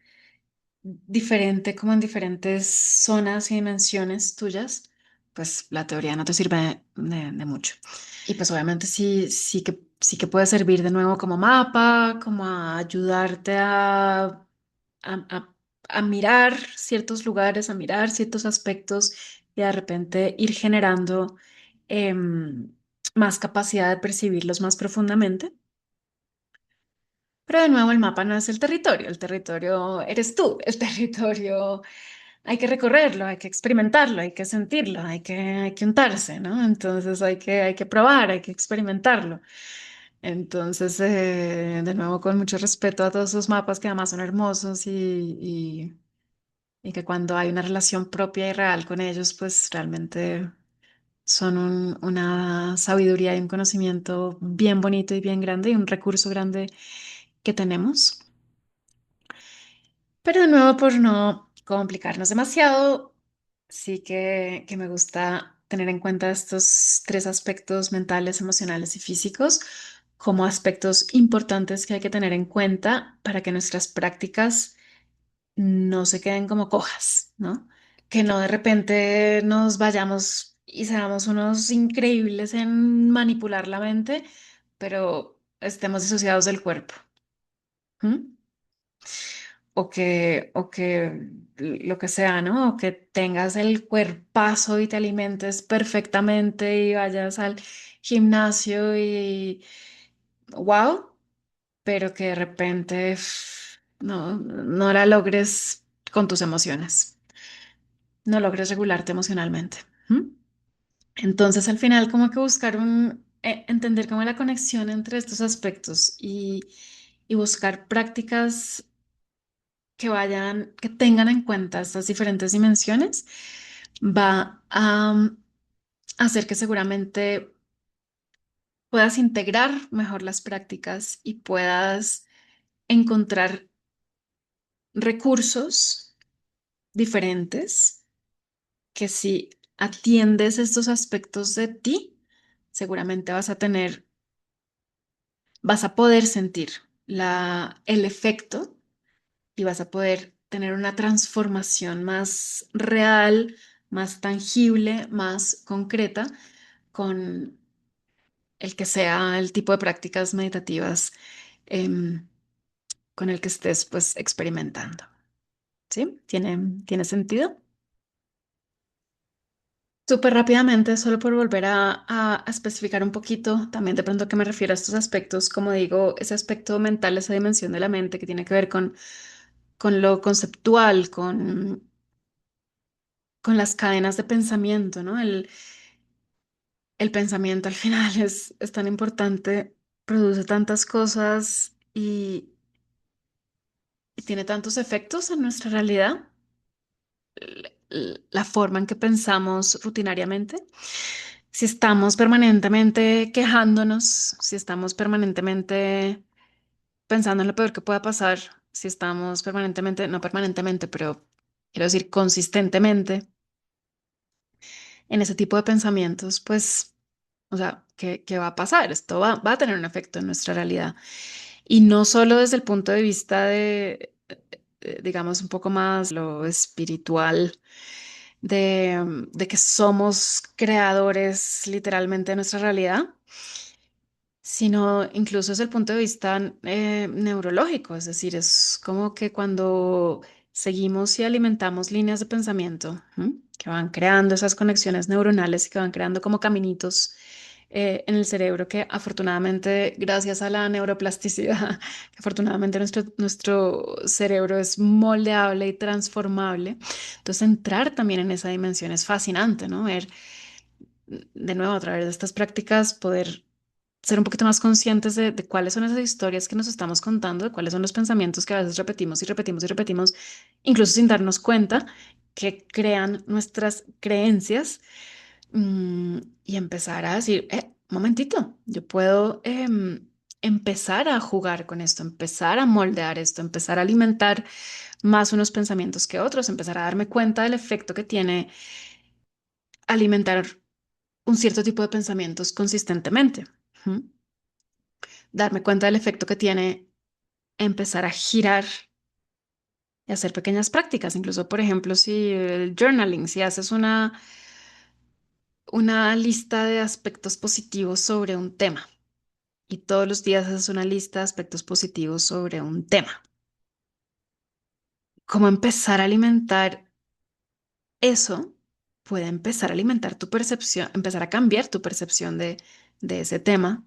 diferente como en diferentes zonas y dimensiones tuyas, pues la teoría no te sirve de mucho. Y pues obviamente sí que puede servir de nuevo como mapa, como a ayudarte a, a mirar ciertos lugares, a mirar ciertos aspectos y de repente ir generando más capacidad de percibirlos más profundamente. Pero de nuevo, el mapa no es el territorio eres tú, el territorio hay que recorrerlo, hay que experimentarlo, hay que sentirlo, hay que untarse, ¿no? Entonces hay que probar, hay que experimentarlo. Entonces, de nuevo, con mucho respeto a todos esos mapas que además son hermosos y que cuando hay una relación propia y real con ellos, pues realmente son una sabiduría y un conocimiento bien bonito y bien grande y un recurso grande que tenemos. Pero de nuevo, por no complicarnos demasiado, que me gusta tener en cuenta estos tres aspectos mentales, emocionales y físicos como aspectos importantes que hay que tener en cuenta para que nuestras prácticas no se queden como cojas, ¿no? Que no de repente nos vayamos y seamos unos increíbles en manipular la mente, pero estemos disociados del cuerpo. ¿M? O que lo que sea, ¿no? O que tengas el cuerpazo y te alimentes perfectamente y vayas al gimnasio y wow, pero que de repente no la logres con tus emociones, no logres regularte emocionalmente. ¿M? Entonces, al final, como que buscar entender cómo la conexión entre estos aspectos y buscar prácticas que tengan en cuenta estas diferentes dimensiones, va a hacer que seguramente puedas integrar mejor las prácticas y puedas encontrar recursos diferentes que si atiendes estos aspectos de ti, seguramente vas a poder sentir el efecto y vas a poder tener una transformación más real, más tangible, más concreta con el que sea el tipo de prácticas meditativas em, con el que estés pues experimentando. ¿Sí? ¿Tiene sentido? Súper rápidamente, solo por volver a especificar un poquito, también de pronto a qué me refiero a estos aspectos, como digo, ese aspecto mental, esa dimensión de la mente que tiene que ver con lo conceptual, con las cadenas de pensamiento, ¿no? El pensamiento al final es tan importante, produce tantas cosas y tiene tantos efectos en nuestra realidad, la forma en que pensamos rutinariamente. Si estamos permanentemente quejándonos, si estamos permanentemente pensando en lo peor que pueda pasar, si estamos permanentemente, no permanentemente, pero quiero decir consistentemente en ese tipo de pensamientos, pues, o sea, ¿qué va a pasar? Esto va a tener un efecto en nuestra realidad. Y no solo desde el punto de vista digamos, un poco más lo espiritual, de que somos creadores literalmente de nuestra realidad, sino incluso desde el punto de vista neurológico, es decir, es como que cuando seguimos y alimentamos líneas de pensamiento, ¿m? Que van creando esas conexiones neuronales y que van creando como caminitos en el cerebro que afortunadamente, gracias a la neuroplasticidad, que afortunadamente nuestro cerebro es moldeable y transformable. Entonces, entrar también en esa dimensión es fascinante, ¿no? Ver de nuevo a través de estas prácticas, poder ser un poquito más conscientes de cuáles son esas historias que nos estamos contando, de cuáles son los pensamientos que a veces repetimos y repetimos y repetimos, incluso sin darnos cuenta, que crean nuestras creencias, y empezar a decir, momentito, yo puedo empezar a jugar con esto, empezar a moldear esto, empezar a alimentar más unos pensamientos que otros, empezar a darme cuenta del efecto que tiene alimentar un cierto tipo de pensamientos consistentemente. ¿Mm? Darme cuenta del efecto que tiene empezar a girar y hacer pequeñas prácticas. Incluso, por ejemplo, si el journaling, si haces una lista de aspectos positivos sobre un tema y todos los días haces una lista de aspectos positivos sobre un tema, ¿cómo empezar a alimentar eso? Puede empezar a alimentar tu percepción, empezar a cambiar tu percepción de ese tema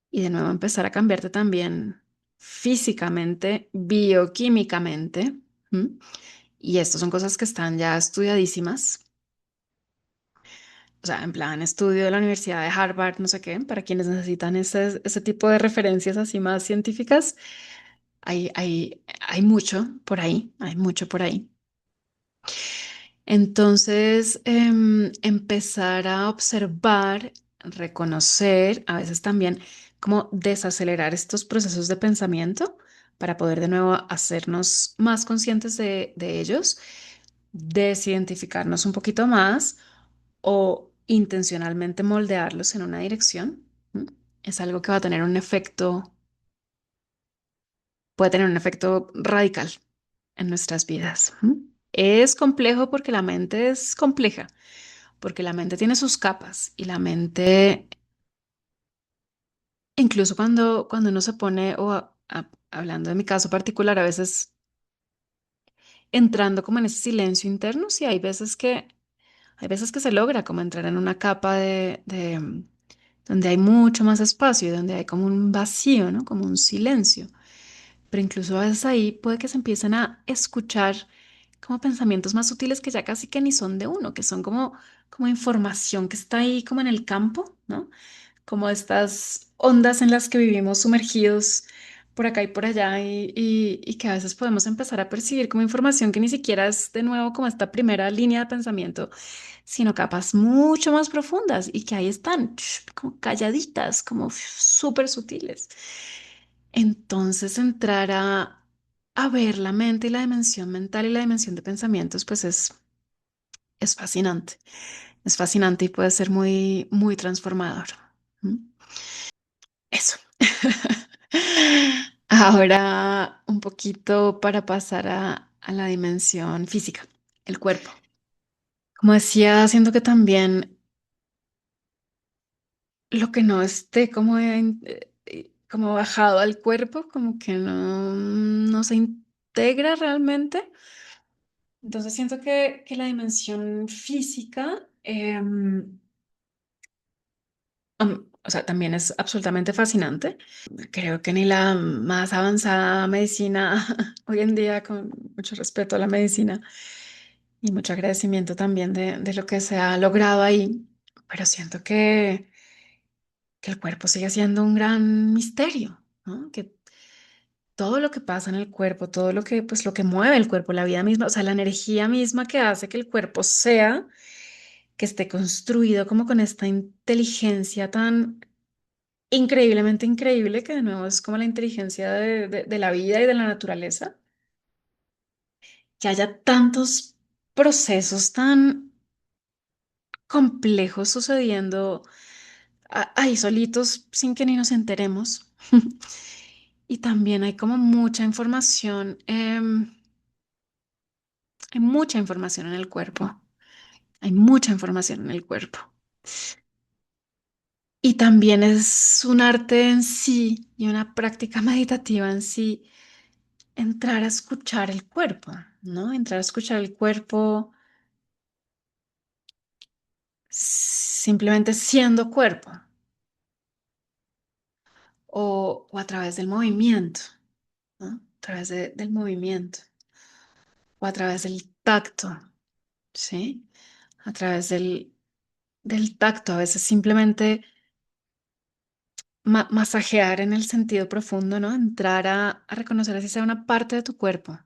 y de nuevo empezar a cambiarte también físicamente, bioquímicamente. ¿M? Y estas son cosas que están ya estudiadísimas. O sea, en plan estudio de la Universidad de Harvard, no sé qué, para quienes necesitan ese tipo de referencias así más científicas, hay mucho por ahí, hay mucho por ahí. Entonces, empezar a observar, reconocer, a veces también como desacelerar estos procesos de pensamiento para poder de nuevo hacernos más conscientes de ellos, desidentificarnos un poquito más o intencionalmente moldearlos en una dirección. ¿M? Es algo que va a tener un efecto, puede tener un efecto radical en nuestras vidas. ¿M? Es complejo porque la mente es compleja, porque la mente tiene sus capas y la mente, incluso cuando uno se pone, hablando de mi caso particular, a veces entrando como en ese silencio interno, sí, hay veces que se logra como entrar en una capa donde hay mucho más espacio y donde hay como un vacío, ¿no? Como un silencio. Pero incluso a veces ahí puede que se empiecen a escuchar como pensamientos más sutiles que ya casi que ni son de uno, que son como información que está ahí como en el campo, ¿no? Como estas ondas en las que vivimos sumergidos, por acá y por allá y que a veces podemos empezar a percibir como información que ni siquiera es de nuevo como esta primera línea de pensamiento, sino capas mucho más profundas y que ahí están como calladitas, como súper sutiles. Entonces entrar a ver la mente y la dimensión mental y la dimensión de pensamientos, pues es fascinante. Es fascinante y puede ser muy, muy transformador. ¿Mm? Eso. Ahora un poquito para pasar a la dimensión física, el cuerpo. Como decía, siento que también lo que no esté como, como bajado al cuerpo, como que no se integra realmente. Entonces siento que la dimensión física, o sea, también es absolutamente fascinante. Creo que ni la más avanzada medicina hoy en día, con mucho respeto a la medicina y mucho agradecimiento también de lo que se ha logrado ahí, pero siento que el cuerpo sigue siendo un gran misterio, ¿no? Que todo lo que pasa en el cuerpo, todo lo que, pues, lo que mueve el cuerpo, la vida misma, o sea, la energía misma que hace que el cuerpo sea, que esté construido como con esta inteligencia tan increíblemente increíble, que de nuevo es como la inteligencia de la vida y de la naturaleza, que haya tantos procesos tan complejos sucediendo ahí solitos sin que ni nos enteremos. Y también hay como mucha información, hay mucha información en el cuerpo, hay mucha información en el cuerpo. Y también es un arte en sí y una práctica meditativa en sí, entrar a escuchar el cuerpo, ¿no? Entrar a escuchar el cuerpo simplemente siendo cuerpo o a través del movimiento, ¿no? A través del movimiento o a través del tacto, ¿sí? A través del tacto, a veces simplemente masajear en el sentido profundo, ¿no? Entrar a reconocer así sea una parte de tu cuerpo,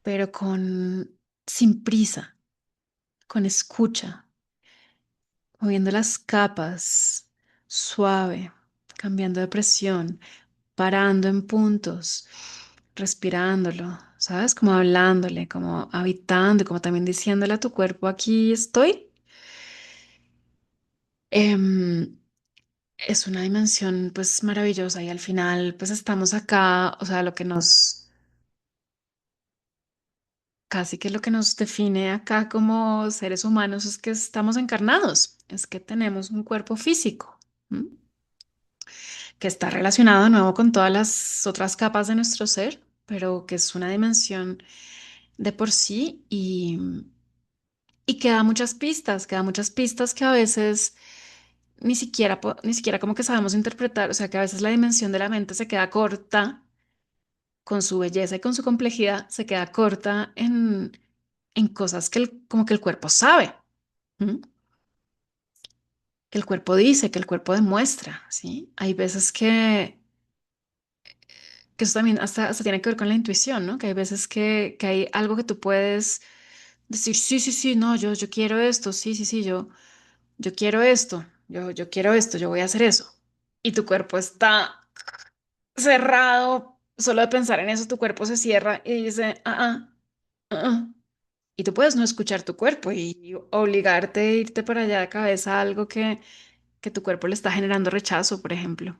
pero sin prisa, con escucha, moviendo las capas, suave, cambiando de presión, parando en puntos, respirándolo, ¿sabes? Como hablándole, como habitando, como también diciéndole a tu cuerpo, aquí estoy. Em, es una dimensión pues maravillosa y al final pues estamos acá, o sea, casi que lo que nos define acá como seres humanos es que estamos encarnados, es que tenemos un cuerpo físico, ¿m? Que está relacionado de nuevo con todas las otras capas de nuestro ser, pero que es una dimensión de por sí y que da muchas pistas que a veces ni siquiera como que sabemos interpretar, o sea, que a veces la dimensión de la mente se queda corta con su belleza y con su complejidad, se queda corta en cosas que como que el cuerpo sabe, ¿m? Que el cuerpo dice, que el cuerpo demuestra, ¿sí? Hay veces que eso también hasta tiene que ver con la intuición, ¿no? Que hay veces que hay algo que tú puedes decir, sí, sí, sí, no, yo quiero esto, sí, sí, sí, yo quiero esto, yo quiero esto, yo voy a hacer eso. Y tu cuerpo está cerrado, solo de pensar en eso, tu cuerpo se cierra y dice, ah. Y tú puedes no escuchar tu cuerpo y obligarte a irte para allá de cabeza a algo que tu cuerpo le está generando rechazo, por ejemplo.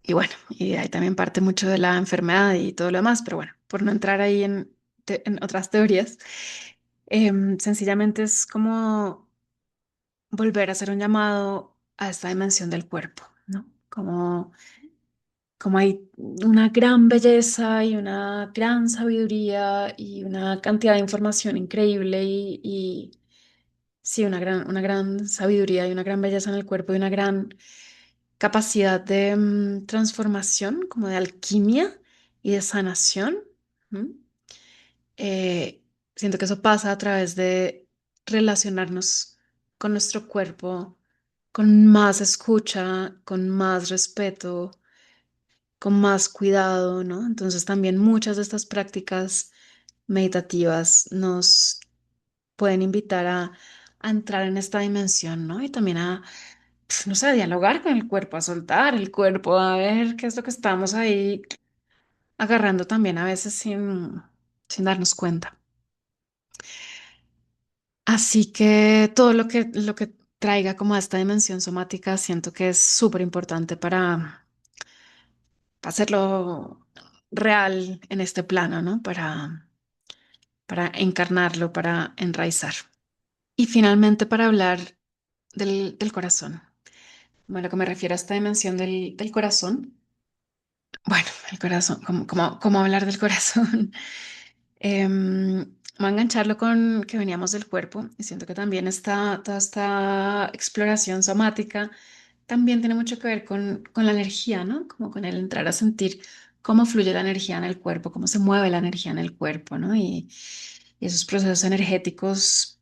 Y bueno, y ahí también parte mucho de la enfermedad y todo lo demás, pero bueno, por no entrar ahí en otras teorías, sencillamente es como volver a hacer un llamado a esta dimensión del cuerpo, ¿no? Como hay una gran belleza y una gran sabiduría y una cantidad de información increíble y sí, una gran sabiduría y una gran belleza en el cuerpo y una gran capacidad de transformación, como de alquimia y de sanación. ¿M? Eh, Siento que eso pasa a través de relacionarnos con nuestro cuerpo con más escucha, con más respeto, con más cuidado, ¿no? Entonces también muchas de estas prácticas meditativas nos pueden invitar a entrar en esta dimensión, ¿no? Y también a, no sé, a dialogar con el cuerpo, a soltar el cuerpo, a ver qué es lo que estamos ahí agarrando también a veces sin darnos cuenta. Así que todo lo que traiga como a esta dimensión somática, siento que es súper importante para hacerlo real en este plano, ¿no? Para encarnarlo, para enraizar. Y finalmente para hablar del corazón. Bueno, lo que me refiero a esta dimensión del corazón. Bueno, el corazón, ¿cómo hablar del corazón? Voy a engancharlo con que veníamos del cuerpo y siento que también toda esta exploración somática también tiene mucho que ver con la energía, ¿no? Como con el entrar a sentir cómo fluye la energía en el cuerpo, cómo se mueve la energía en el cuerpo, ¿no? Y esos procesos energéticos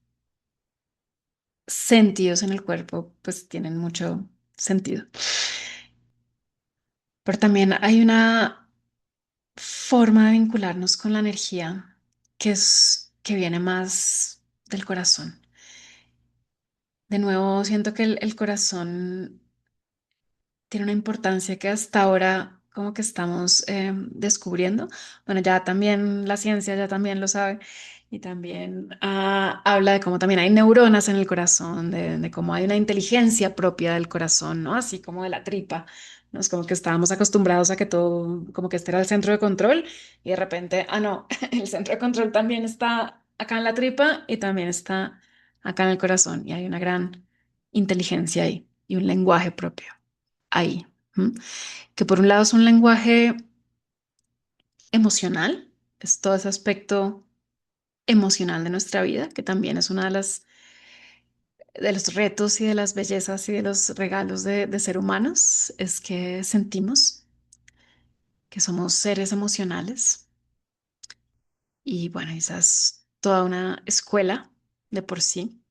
sentidos en el cuerpo, pues tienen mucho sentido. Pero también hay una forma de vincularnos con la energía que viene más del corazón. De nuevo, siento que el corazón tiene una importancia que hasta ahora como que estamos descubriendo. Bueno, ya también la ciencia ya también lo sabe y también habla de cómo también hay neuronas en el corazón, de cómo hay una inteligencia propia del corazón, ¿no? Así como de la tripa. ¿No? Es como que estábamos acostumbrados a que todo, como que este era el centro de control y de repente, ah, no, el centro de control también está acá en la tripa y también está acá en el corazón y hay una gran inteligencia ahí y un lenguaje propio ahí. ¿M? Que por un lado es un lenguaje emocional, es todo ese aspecto emocional de nuestra vida, que también es una de de los retos y de las bellezas y de los regalos de ser humanos, es que sentimos que somos seres emocionales y bueno, esa es toda una escuela de por sí.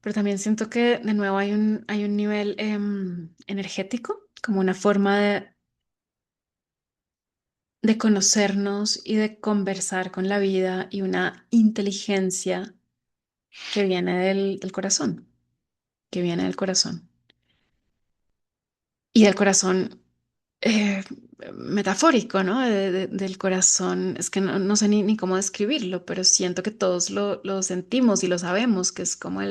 Pero también siento que de nuevo hay un nivel energético, como una forma de conocernos y de conversar con la vida y una inteligencia que viene del corazón, que viene del corazón. Y del corazón eh, metafórico, ¿no? Del corazón, es que no sé ni cómo describirlo, pero siento que todos lo sentimos y lo sabemos, que es como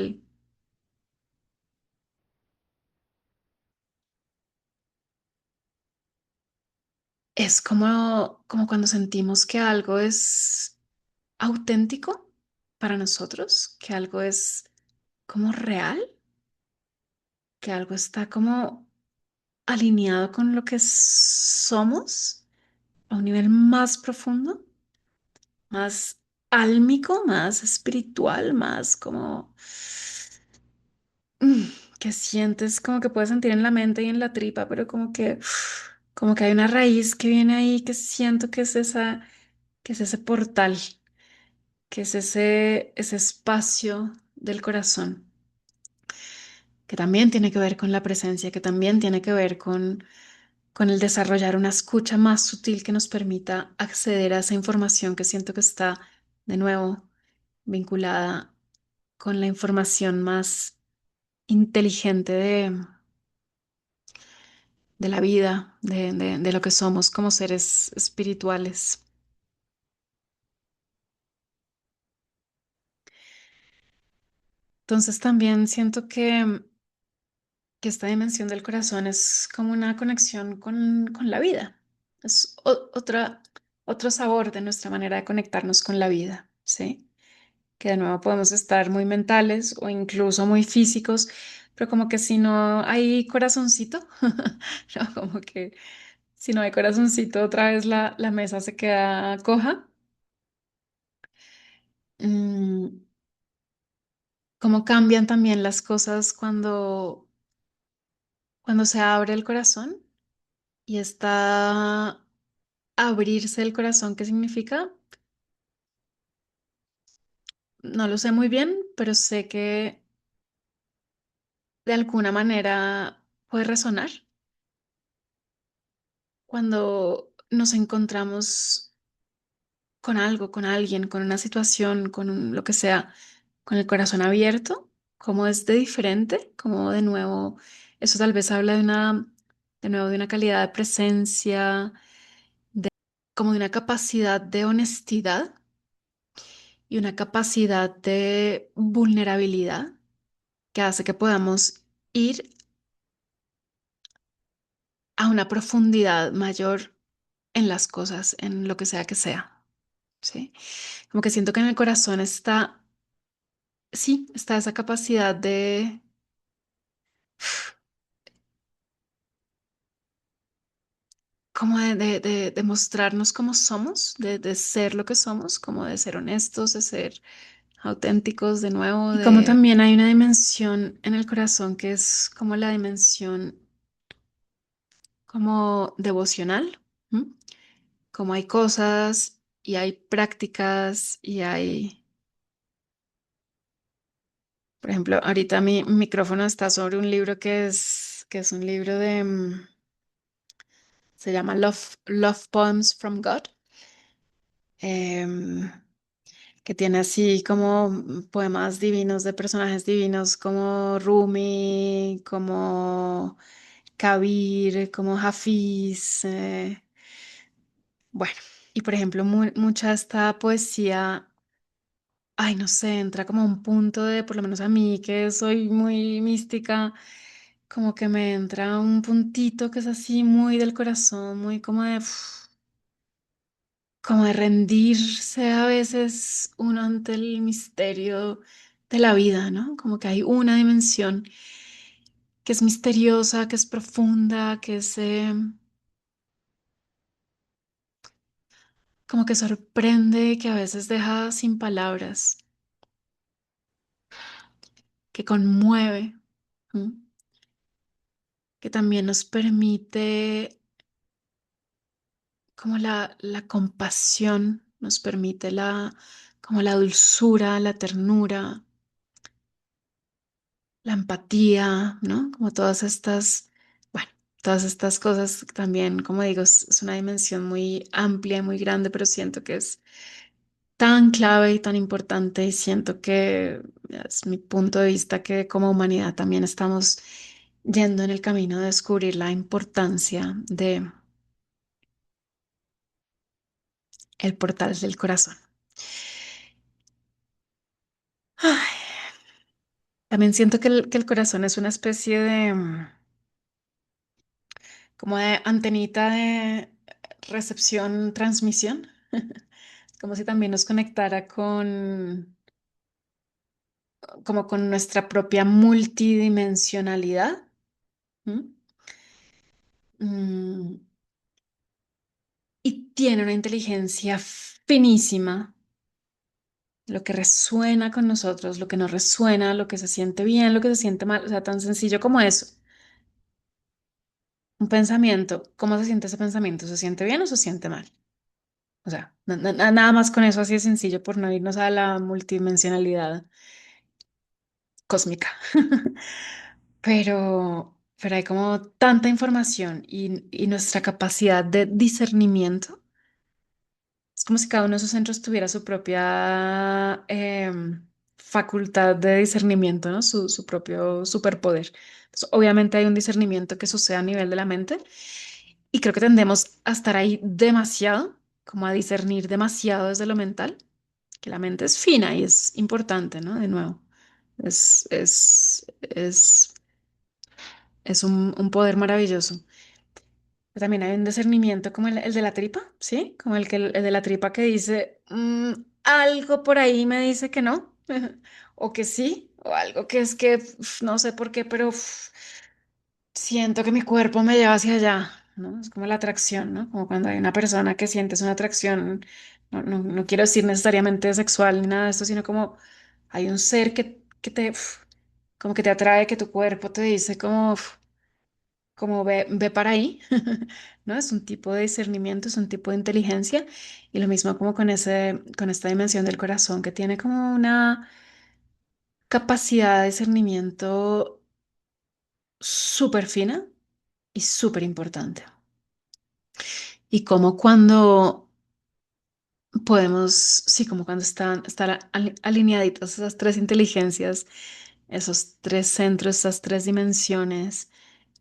es como cuando sentimos que algo es auténtico para nosotros, que algo es como real, que algo está como alineado con lo que somos a un nivel más profundo, más álmico, más espiritual, más como mm, que sientes como que puedes sentir en la mente y en la tripa, pero como que hay una raíz que viene ahí que siento que es que es ese portal, que es ese espacio del corazón, que también tiene que ver con la presencia, que también tiene que ver con el desarrollar una escucha más sutil que nos permita acceder a esa información que siento que está de nuevo vinculada con la información más inteligente de la vida, de lo que somos como seres espirituales. Entonces también siento que esta dimensión del corazón es como una conexión con la vida. Es otro sabor de nuestra manera de conectarnos con la vida, ¿sí? Que de nuevo podemos estar muy mentales o incluso muy físicos, pero como que si no hay corazoncito, ¿no? Como que si no hay corazoncito, otra vez la mesa se queda coja. Mm, cómo cambian también las cosas cuando se abre el corazón y está abrirse el corazón, ¿qué significa? No lo sé muy bien, pero sé que de alguna manera puede resonar cuando nos encontramos con algo, con alguien, con una situación, lo que sea, con el corazón abierto, como es de diferente, como de nuevo, eso tal vez habla de nuevo, de una calidad de presencia, como de una capacidad de honestidad y una capacidad de vulnerabilidad que hace que podamos ir a una profundidad mayor en las cosas, en lo que sea, ¿sí? Como que siento que en el corazón está, sí, está esa capacidad como de mostrarnos como somos, de ser lo que somos, como de ser honestos, de ser auténticos de nuevo, y como también hay una dimensión en el corazón que es como la dimensión como devocional, ¿m? Como hay cosas y hay prácticas y hay, por ejemplo, ahorita mi micrófono está sobre un libro que es un libro se llama Love Poems from God, em, que tiene así como poemas divinos de personajes divinos como Rumi, como Kabir, como Hafiz, bueno, y por ejemplo, mucha de esta poesía, ay, no sé, entra como a un punto de, por lo menos a mí, que soy muy mística, como que me entra un puntito que es así muy del corazón, muy como de, como de rendirse a veces uno ante el misterio de la vida, ¿no? Como que hay una dimensión que es misteriosa, que es profunda, que es como que sorprende, que a veces deja sin palabras, que conmueve, ¿m? Que también nos permite como la compasión, nos permite como la dulzura, la ternura, la empatía, ¿no? Como todas estas, bueno, todas estas cosas también, como digo, es una dimensión muy amplia y muy grande, pero siento que es tan clave y tan importante y siento que es mi punto de vista que como humanidad también estamos yendo en el camino de descubrir la importancia de el portal del corazón. Ay, también siento que el corazón es una especie de como de antenita de recepción, transmisión, como si también nos conectara como con nuestra propia multidimensionalidad. ¿M? Mm, y tiene una inteligencia finísima, lo que resuena con nosotros, lo que no resuena, lo que se siente bien, lo que se siente mal, o sea, tan sencillo como eso. Un pensamiento, ¿cómo se siente ese pensamiento? ¿Se siente bien o se siente mal? O sea, nada más con eso así de sencillo por no irnos a la multidimensionalidad cósmica. Pero hay como tanta información y nuestra capacidad de discernimiento. Es como si cada uno de esos centros tuviera su propia facultad de discernimiento, ¿no? Su propio superpoder. Entonces, obviamente hay un discernimiento que sucede a nivel de la mente y creo que tendemos a estar ahí demasiado, como a discernir demasiado desde lo mental, que la mente es fina y es importante, ¿no? De nuevo, es un poder maravilloso. También hay un discernimiento como el de la tripa, ¿sí? Como el de la tripa que dice, algo por ahí me dice que no, o que sí, o algo que es que no sé por qué, pero siento que mi cuerpo me lleva hacia allá, ¿no? Es como la atracción, ¿no? Como cuando hay una persona que sientes una atracción, no quiero decir necesariamente sexual ni nada de esto, sino como hay un ser que te, como que te atrae, que tu cuerpo te dice como ve para ahí, ¿no? Es un tipo de discernimiento, es un tipo de inteligencia y lo mismo como con esta dimensión del corazón que tiene como una capacidad de discernimiento súper fina y súper importante. Y como cuando podemos, sí, como cuando están alineaditas esas tres inteligencias, esos tres centros, esas tres dimensiones.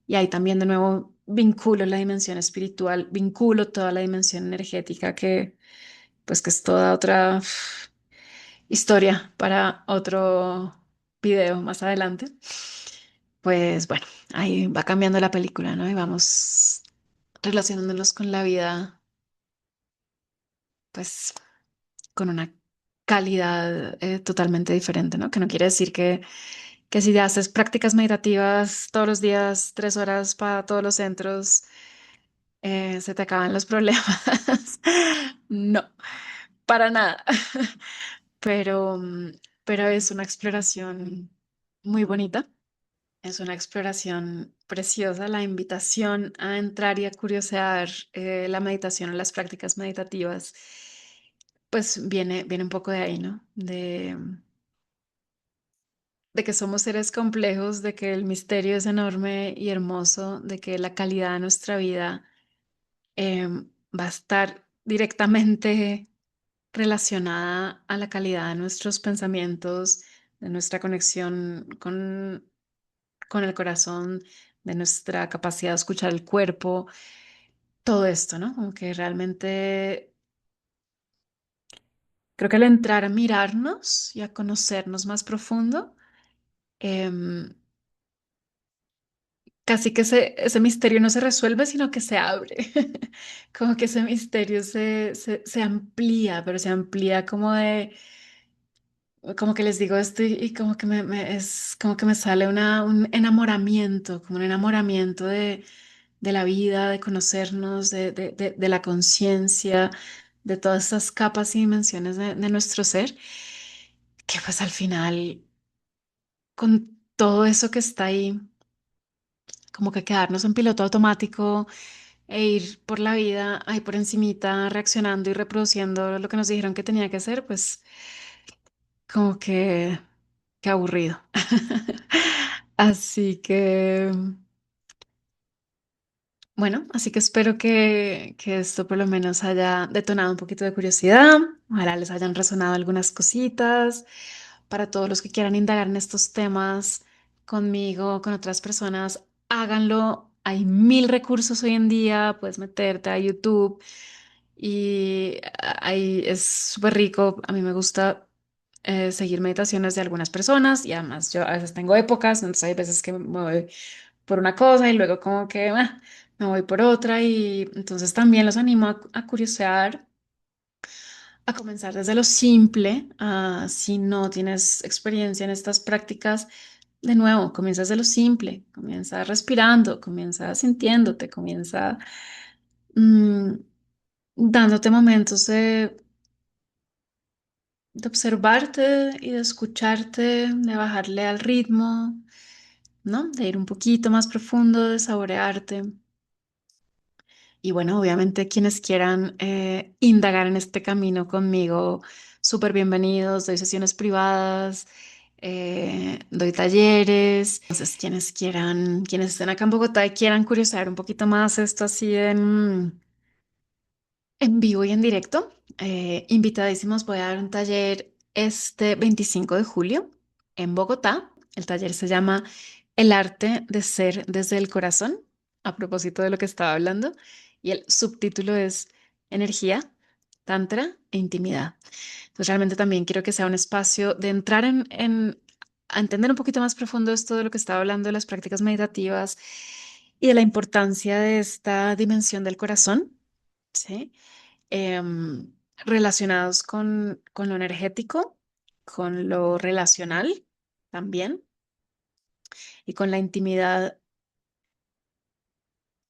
Y ahí también de nuevo vinculo la dimensión espiritual, vinculo toda la dimensión energética que pues que es toda otra historia para otro video más adelante. Pues bueno, ahí va cambiando la película, ¿no? Y vamos relacionándonos con la vida, pues con una calidad totalmente diferente, ¿no? Que no quiere decir que si haces prácticas meditativas todos los días, 3 horas para todos los centros, se te acaban los problemas. No, para nada. Pero, pero es una exploración muy bonita. Es una exploración preciosa. La invitación a entrar y a curiosear la meditación o las prácticas meditativas, pues viene un poco de ahí, ¿no? De que somos seres complejos, de que el misterio es enorme y hermoso, de que la calidad de nuestra vida va a estar directamente relacionada a la calidad de nuestros pensamientos, de nuestra conexión con el corazón, de nuestra capacidad de escuchar el cuerpo, todo esto, ¿no? Como que realmente creo que al entrar a mirarnos y a conocernos más profundo, em, casi que ese misterio no se resuelve, sino que se abre. Como que ese misterio se amplía, pero se amplía como de, como que les digo esto y como que es como que me sale un enamoramiento, como un enamoramiento de la vida, de conocernos, de la conciencia, de todas esas capas y dimensiones de nuestro ser, que pues al final, con todo eso que está ahí, como que quedarnos en piloto automático e ir por la vida ahí por encimita, reaccionando y reproduciendo lo que nos dijeron que tenía que hacer, pues como que, qué aburrido. Así que, bueno, así que espero que esto por lo menos haya detonado un poquito de curiosidad. Ojalá les hayan resonado algunas cositas. Para todos los que quieran indagar en estos temas conmigo, con otras personas, háganlo. Hay mil recursos hoy en día. Puedes meterte a YouTube y ahí es súper rico. A mí me gusta seguir meditaciones de algunas personas y además yo a veces tengo épocas, entonces hay veces que me voy por una cosa y luego como que me voy por otra y entonces también los animo a curiosear, a comenzar desde lo simple, si no tienes experiencia en estas prácticas, de nuevo, comienza desde lo simple, comienza respirando, comienza sintiéndote, comienza mm, dándote momentos de observarte y de escucharte, de bajarle al ritmo, ¿no? De ir un poquito más profundo, de saborearte. Y bueno, obviamente quienes quieran indagar en este camino conmigo, súper bienvenidos, doy sesiones privadas, doy talleres. Entonces, quienes quieran, quienes estén acá en Bogotá y quieran curiosear un poquito más esto así en vivo y en directo, invitadísimos, voy a dar un taller este 25 de julio en Bogotá. El taller se llama El arte de ser desde el corazón, a propósito de lo que estaba hablando, y el subtítulo es Energía, Tantra e Intimidad. Entonces, realmente también quiero que sea un espacio de entrar a entender un poquito más profundo esto de lo que estaba hablando de las prácticas meditativas y de la importancia de esta dimensión del corazón, ¿sí? Relacionados con lo energético, con lo relacional también y con la intimidad,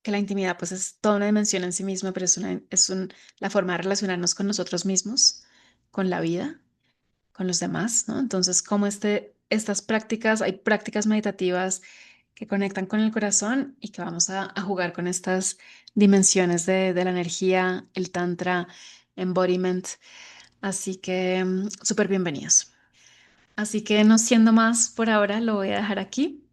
que la intimidad pues es toda una dimensión en sí misma, pero la forma de relacionarnos con nosotros mismos, con la vida, con los demás, ¿no? Entonces, como estas prácticas, hay prácticas meditativas que conectan con el corazón y que vamos a jugar con estas dimensiones de la energía, el tantra, embodiment. Así que súper bienvenidos. Así que no siendo más por ahora, lo voy a dejar aquí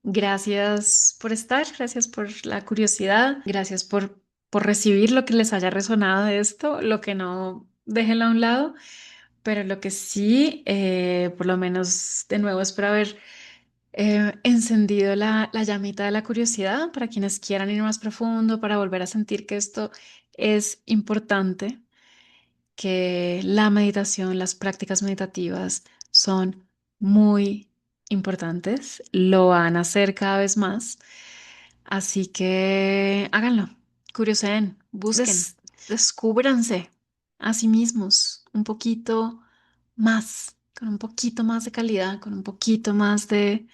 Gracias por estar, gracias por la curiosidad, gracias por recibir lo que les haya resonado de esto, lo que no, déjenlo a un lado, pero lo que sí, por lo menos de nuevo, espero haber encendido la llamita de la curiosidad para quienes quieran ir más profundo, para volver a sentir que esto es importante, que la meditación, las prácticas meditativas son muy importantes, lo van a hacer cada vez más, así que háganlo, curioseen, busquen, descúbranse a sí mismos un poquito más, con un poquito más de calidad, con un poquito más de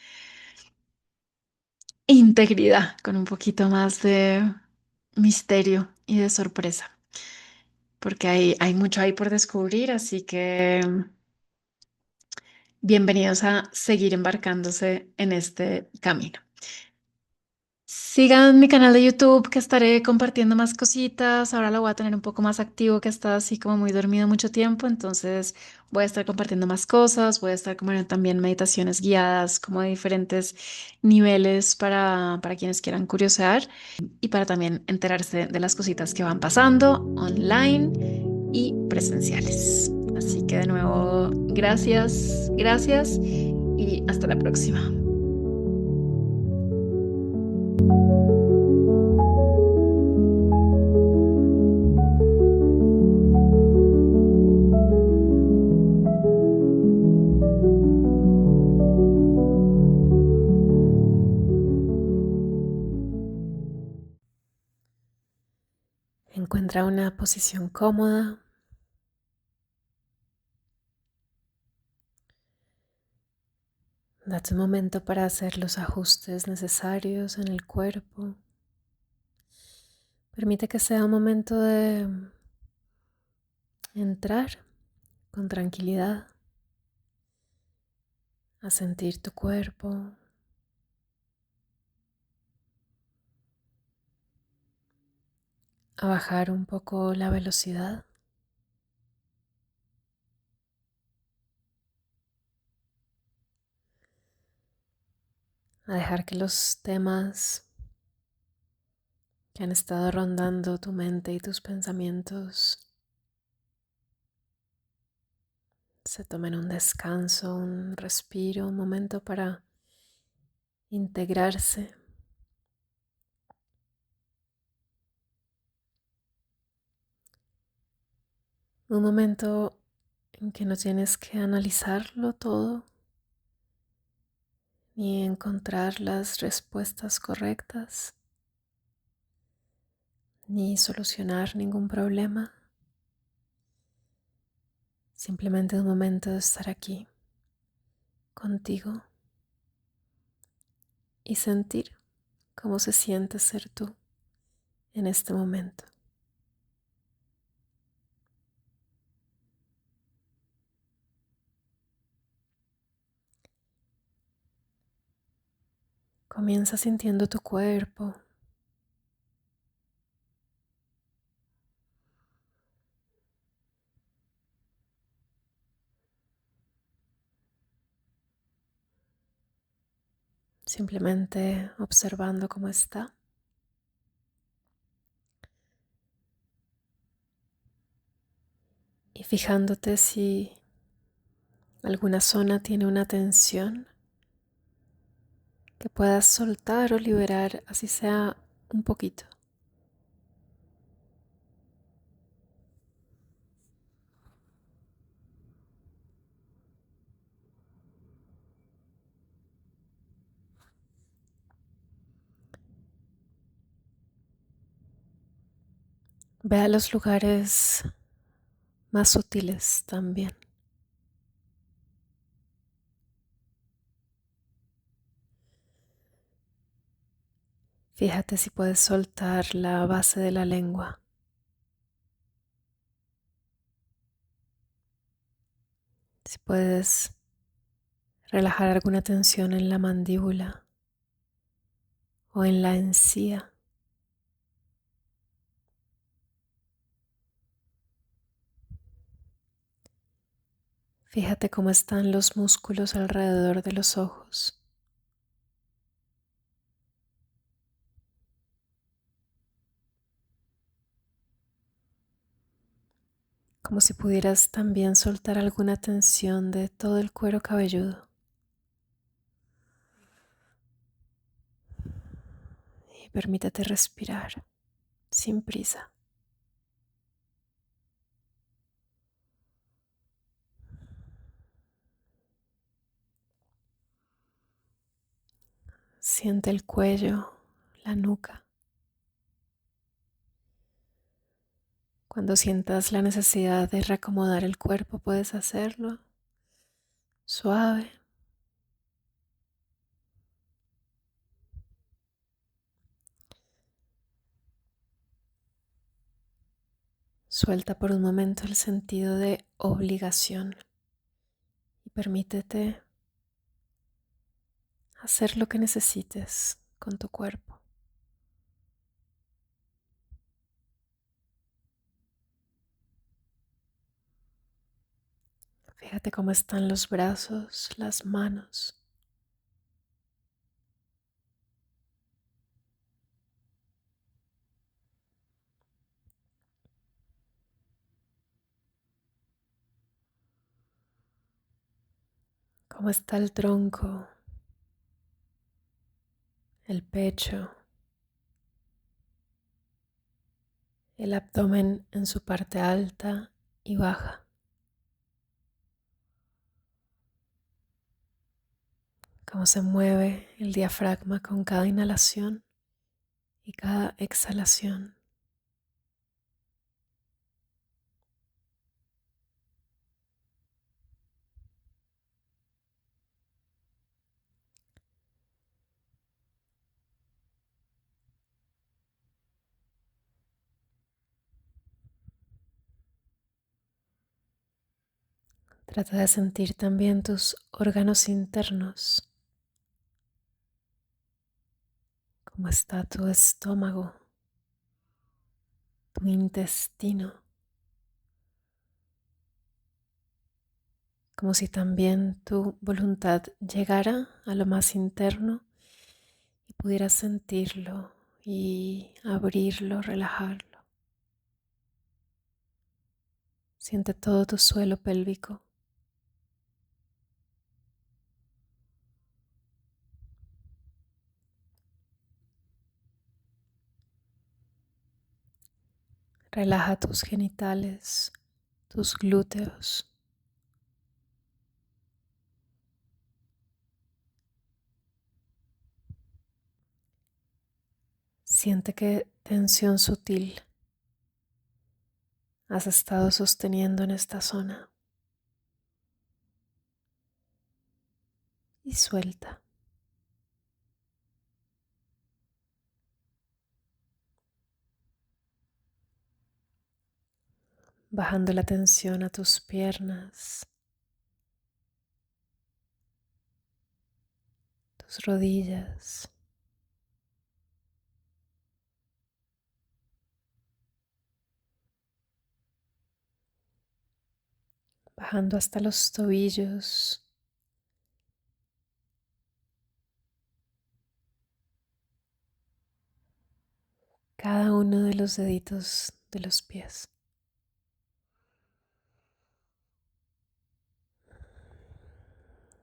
integridad, con un poquito más de misterio y de sorpresa, porque hay mucho ahí por descubrir, así que bienvenidos a seguir embarcándose en este camino. Sigan mi canal de YouTube que estaré compartiendo más cositas. Ahora lo voy a tener un poco más activo que está así como muy dormido mucho tiempo. Entonces voy a estar compartiendo más cosas. Voy a estar como también meditaciones guiadas como de diferentes niveles para quienes quieran curiosear y para también enterarse de las cositas que van pasando online y presenciales. Así que de nuevo, gracias, gracias y hasta la próxima. Encuentra una posición cómoda. Date un momento para hacer los ajustes necesarios en el cuerpo. Permite que sea un momento de entrar con tranquilidad a sentir tu cuerpo, a bajar un poco la velocidad, a dejar que los temas que han estado rondando tu mente y tus pensamientos se tomen un descanso, un respiro, un momento para integrarse. Un momento en que no tienes que analizarlo todo ni encontrar las respuestas correctas ni solucionar ningún problema. Simplemente un momento de estar aquí contigo y sentir cómo se siente ser tú en este momento. Comienza sintiendo tu cuerpo. Simplemente observando cómo está y fijándote si alguna zona tiene una tensión que puedas soltar o liberar, así sea un poquito. Ve a los lugares más sutiles también. Fíjate si puedes soltar la base de la lengua, si puedes relajar alguna tensión en la mandíbula o en la encía. Fíjate cómo están los músculos alrededor de los ojos. como si pudieras también soltar alguna tensión de todo el cuero cabelludo. Y permítete respirar sin prisa. Siente el cuello, la nuca. Cuando sientas la necesidad de reacomodar el cuerpo, puedes hacerlo suave. Suelta por un momento el sentido de obligación y permítete hacer lo que necesites con tu cuerpo. Fíjate cómo están los brazos, las manos. Cómo está el tronco, el pecho, el abdomen en su parte alta y baja. Cómo se mueve el diafragma con cada inhalación y cada exhalación. Trata de sentir también tus órganos internos, cómo está tu estómago, tu intestino, como si también tu voluntad llegara a lo más interno y pudieras sentirlo y abrirlo, relajarlo. Siente todo tu suelo pélvico. Relaja tus genitales, tus glúteos. Siente qué tensión sutil has estado sosteniendo en esta zona y suelta, bajando la tensión a tus piernas, tus rodillas, bajando hasta los tobillos, cada uno de los deditos de los pies.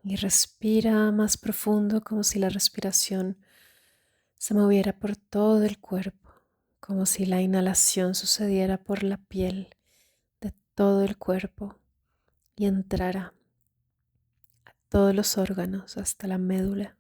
Y respira más profundo, como si la respiración se moviera por todo el cuerpo, como si la inhalación sucediera por la piel de todo el cuerpo y entrara a todos los órganos hasta la médula.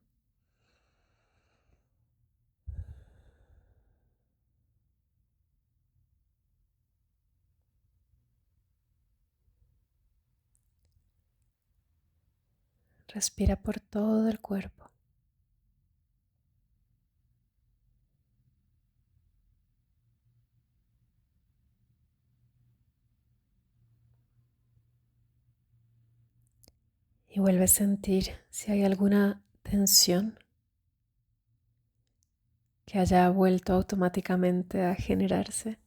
Respira por todo el cuerpo. Y vuelve a sentir si hay alguna tensión que haya vuelto automáticamente a generarse,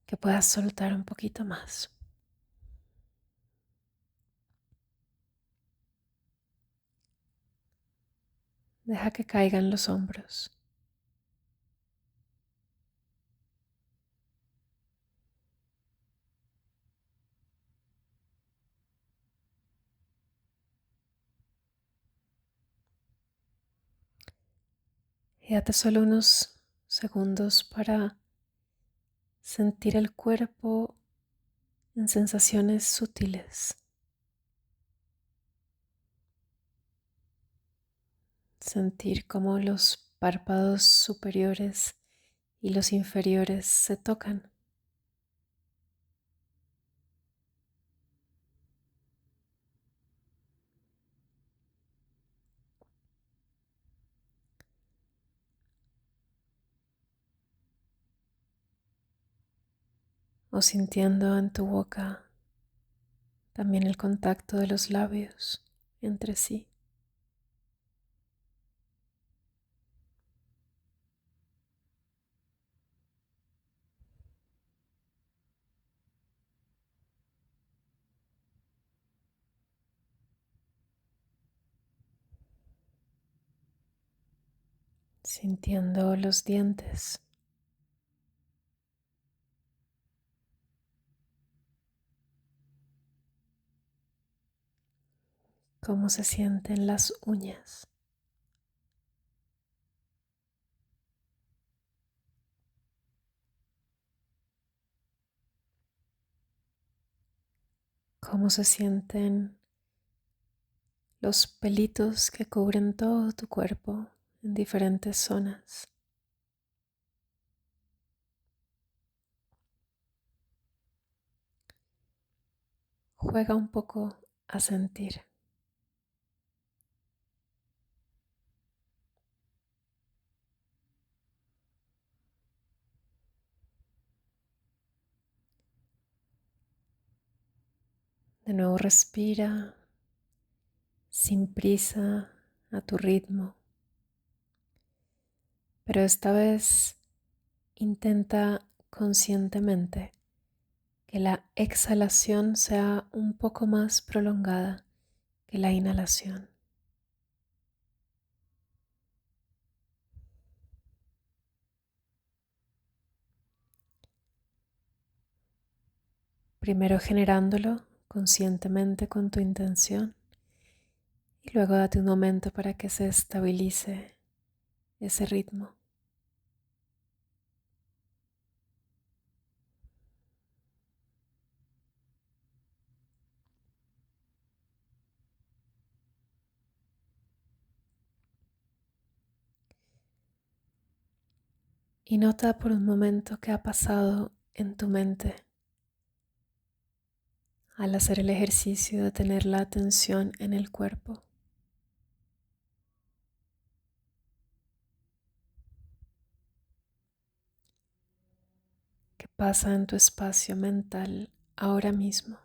que puedas soltar un poquito más. Deja que caigan los hombros. Y date solo unos segundos para sentir el cuerpo en sensaciones sutiles. Sentir cómo los párpados superiores y los inferiores se tocan. O sintiendo en tu boca también el contacto de los labios entre sí. Sintiendo los dientes, cómo se sienten las uñas, cómo se sienten los pelitos que cubren todo tu cuerpo en diferentes zonas. Juega un poco a sentir de nuevo. Respira sin prisa, a tu ritmo, pero esta vez intenta conscientemente que la exhalación sea un poco más prolongada que la inhalación. Primero generándolo conscientemente con tu intención y luego date un momento para que se estabilice ese ritmo. Y nota por un momento qué ha pasado en tu mente al hacer el ejercicio de tener la atención en el cuerpo. ¿Qué pasa en tu espacio mental ahora mismo?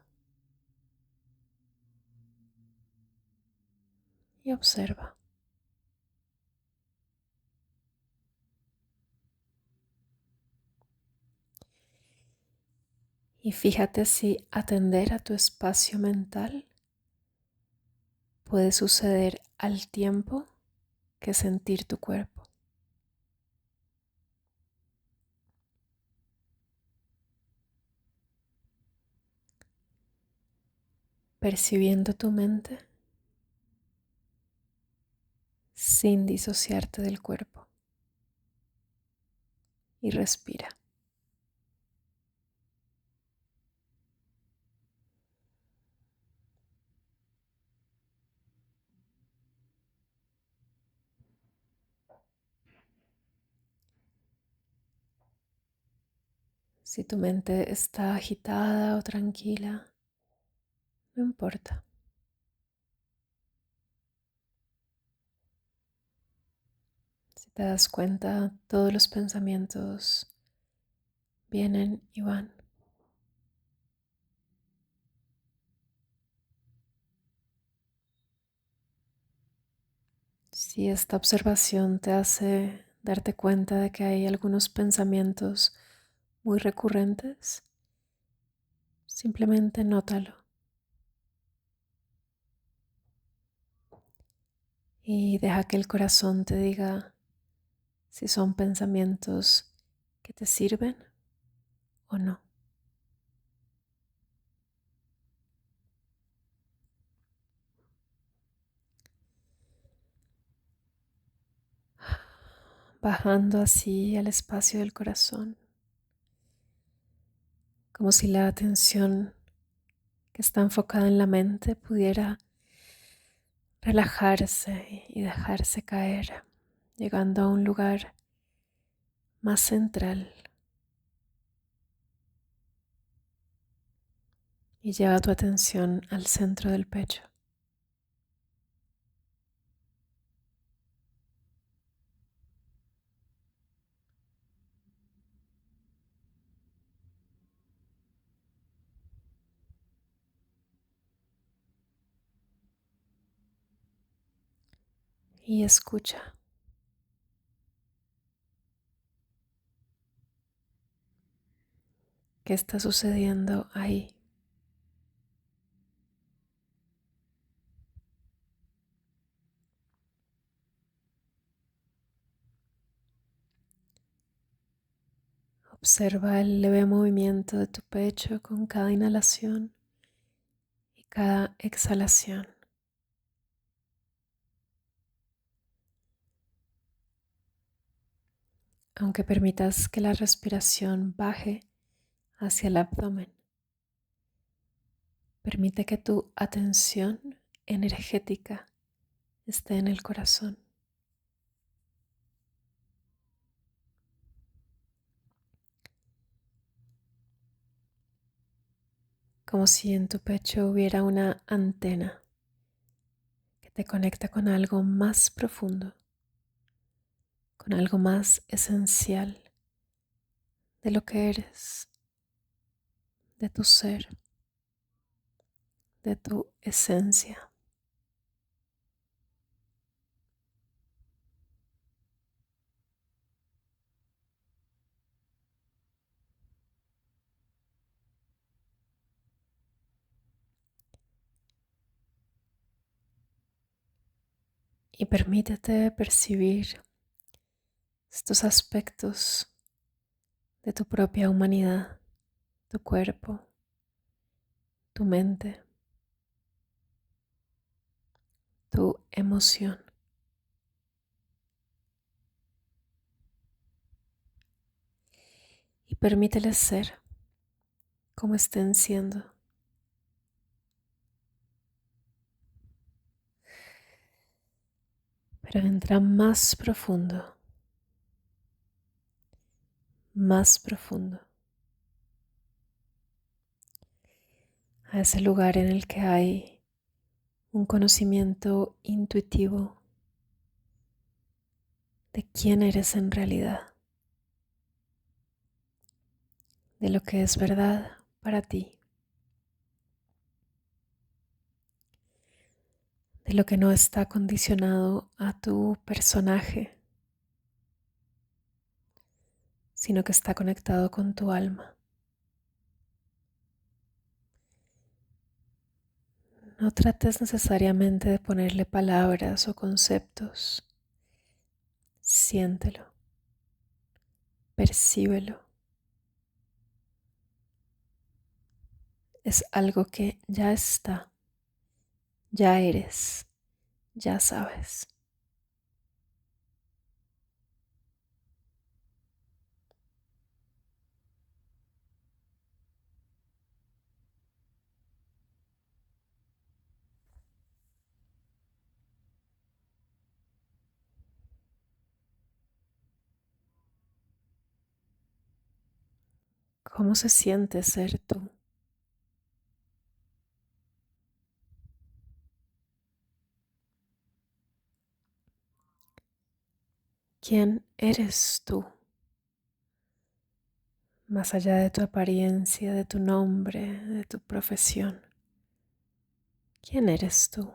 Y observa. Y fíjate si atender a tu espacio mental puede suceder al tiempo que sentir tu cuerpo. Percibiendo tu mente sin disociarte del cuerpo. Y respira. Si tu mente está agitada o tranquila, no importa. Si te das cuenta, todos los pensamientos vienen y van. Si esta observación te hace darte cuenta de que hay algunos pensamientos muy recurrentes, simplemente nótalo y deja que el corazón te diga si son pensamientos que te sirven o no. bajando así al espacio del corazón, como si la atención que está enfocada en la mente pudiera relajarse y dejarse caer, llegando a un lugar más central. Y lleva tu atención al centro del pecho. Y escucha qué está sucediendo ahí. Observa el leve movimiento de tu pecho con cada inhalación y cada exhalación. Aunque permitas que la respiración baje hacia el abdomen, permite que tu atención energética esté en el corazón, como si en tu pecho hubiera una antena que te conecta con algo más profundo, con algo más esencial de lo que eres, de tu ser, de tu esencia. Y permítete percibir estos aspectos de tu propia humanidad, tu cuerpo, tu mente, tu emoción. Y permíteles ser como estén siendo. Pero entra más profundo, a ese lugar en el que hay un conocimiento intuitivo de quién eres en realidad, de lo que es verdad para ti, de lo que no está condicionado a tu personaje, sino que está conectado con tu alma. No trates necesariamente de ponerle palabras o conceptos. Siéntelo, percíbelo. Es algo que ya está, ya eres, ya sabes. ¿Cómo se siente ser tú? ¿Quién eres tú? Más allá de tu apariencia, de tu nombre, de tu profesión. ¿Quién eres tú?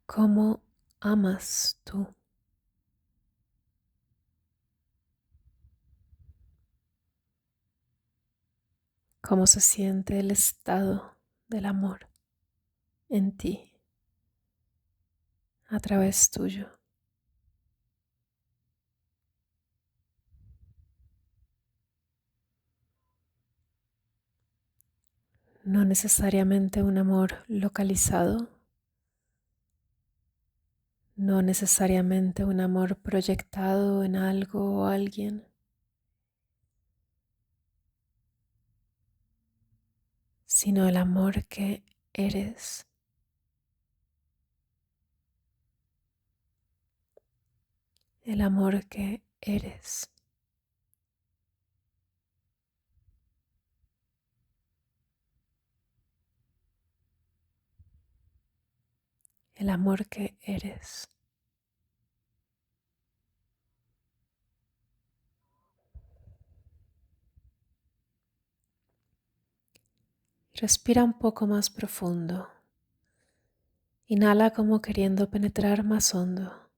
¿Cómo amas tú? ¿Cómo se siente el estado del amor en ti, a través tuyo? no necesariamente un amor localizado, no necesariamente un amor proyectado en algo o alguien, sino el amor que eres, el amor que eres, el amor que eres. Respira un poco más profundo. Inhala como queriendo penetrar más hondo.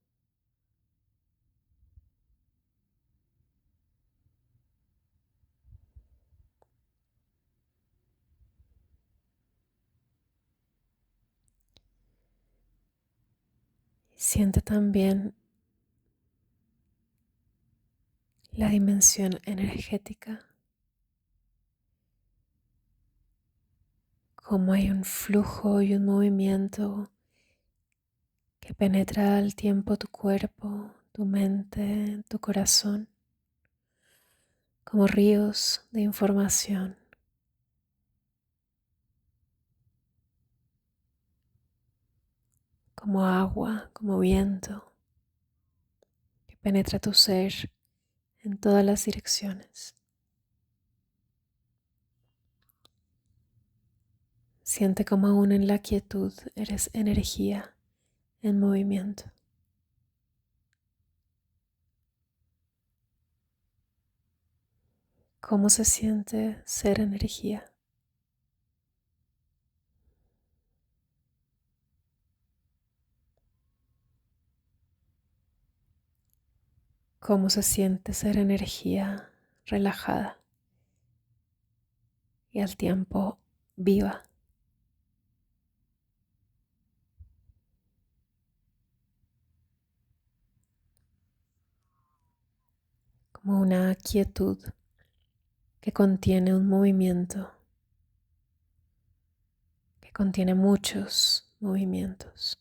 Y siente también la dimensión energética, como hay un flujo y un movimiento que penetra al tiempo tu cuerpo, tu mente, tu corazón, como ríos de información, como agua, como viento, que penetra tu ser en todas las direcciones. Siente como aún en la quietud eres energía en movimiento. ¿Cómo se siente ser energía? ¿Cómo se siente ser energía relajada y al tiempo viva? Como una quietud que contiene un movimiento, que contiene muchos movimientos.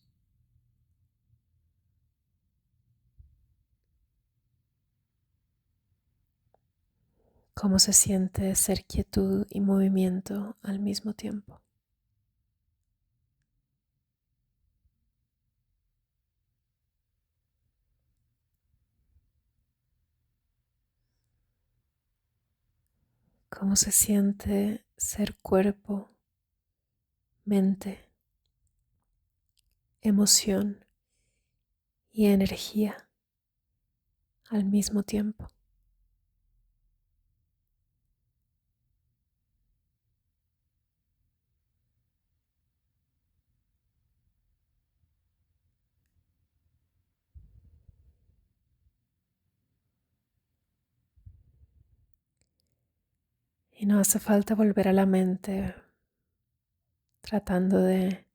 ¿Cómo se siente ser quietud y movimiento al mismo tiempo? ¿Cómo se siente ser cuerpo, mente, emoción y energía al mismo tiempo? Y no hace falta volver a la mente tratando de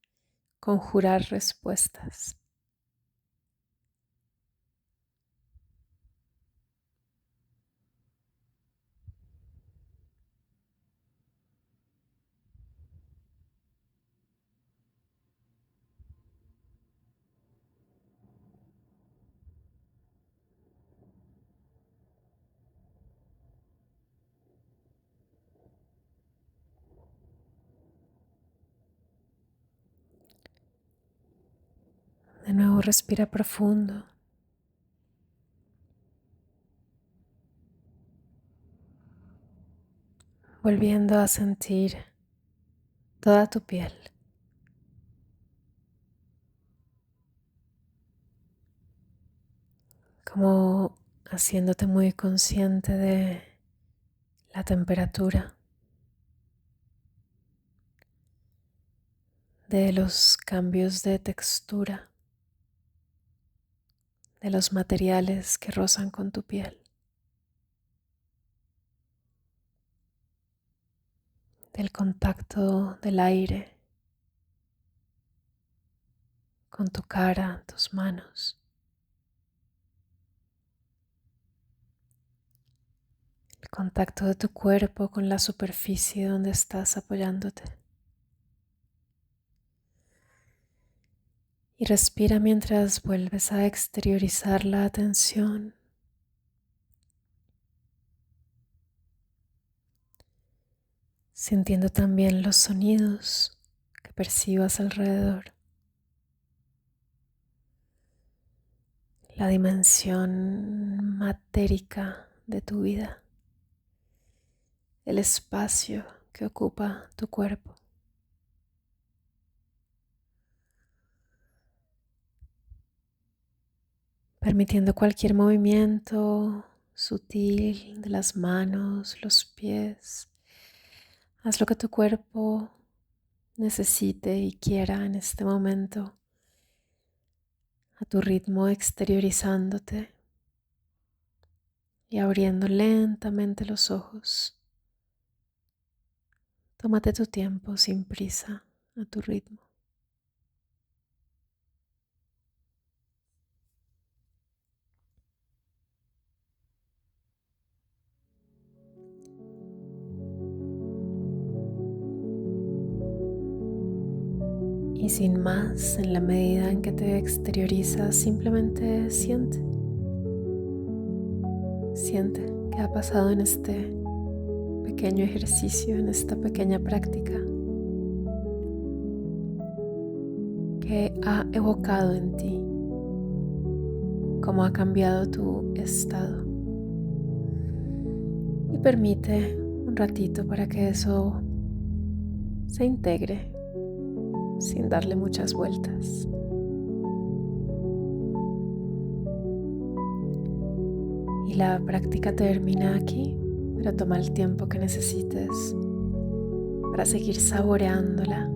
conjurar respuestas. De nuevo respira profundo, volviendo a sentir toda tu piel, como haciéndote muy consciente de la temperatura, de los cambios de textura, de los materiales que rozan con tu piel, del contacto del aire con tu cara, tus manos, el contacto de tu cuerpo con la superficie donde estás apoyándote. Y respira mientras vuelves a exteriorizar la atención, sintiendo también los sonidos que percibas alrededor, la dimensión matérica de tu vida, el espacio que ocupa tu cuerpo. Permitiendo cualquier movimiento sutil de las manos, los pies. Haz lo que tu cuerpo necesite y quiera en este momento, a tu ritmo, exteriorizándote y abriendo lentamente los ojos. Tómate tu tiempo sin prisa, a tu ritmo. Y sin más, en la medida en que te exteriorizas, simplemente siente. Siente qué ha pasado en este pequeño ejercicio, en esta pequeña práctica, que ha evocado en ti, cómo ha cambiado tu estado. Y permite un ratito para que eso se integre sin darle muchas vueltas. Y la práctica termina aquí, pero toma el tiempo que necesites para seguir saboreándola.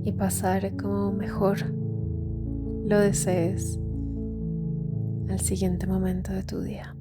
Y pasar como mejor lo desees al siguiente momento de tu día.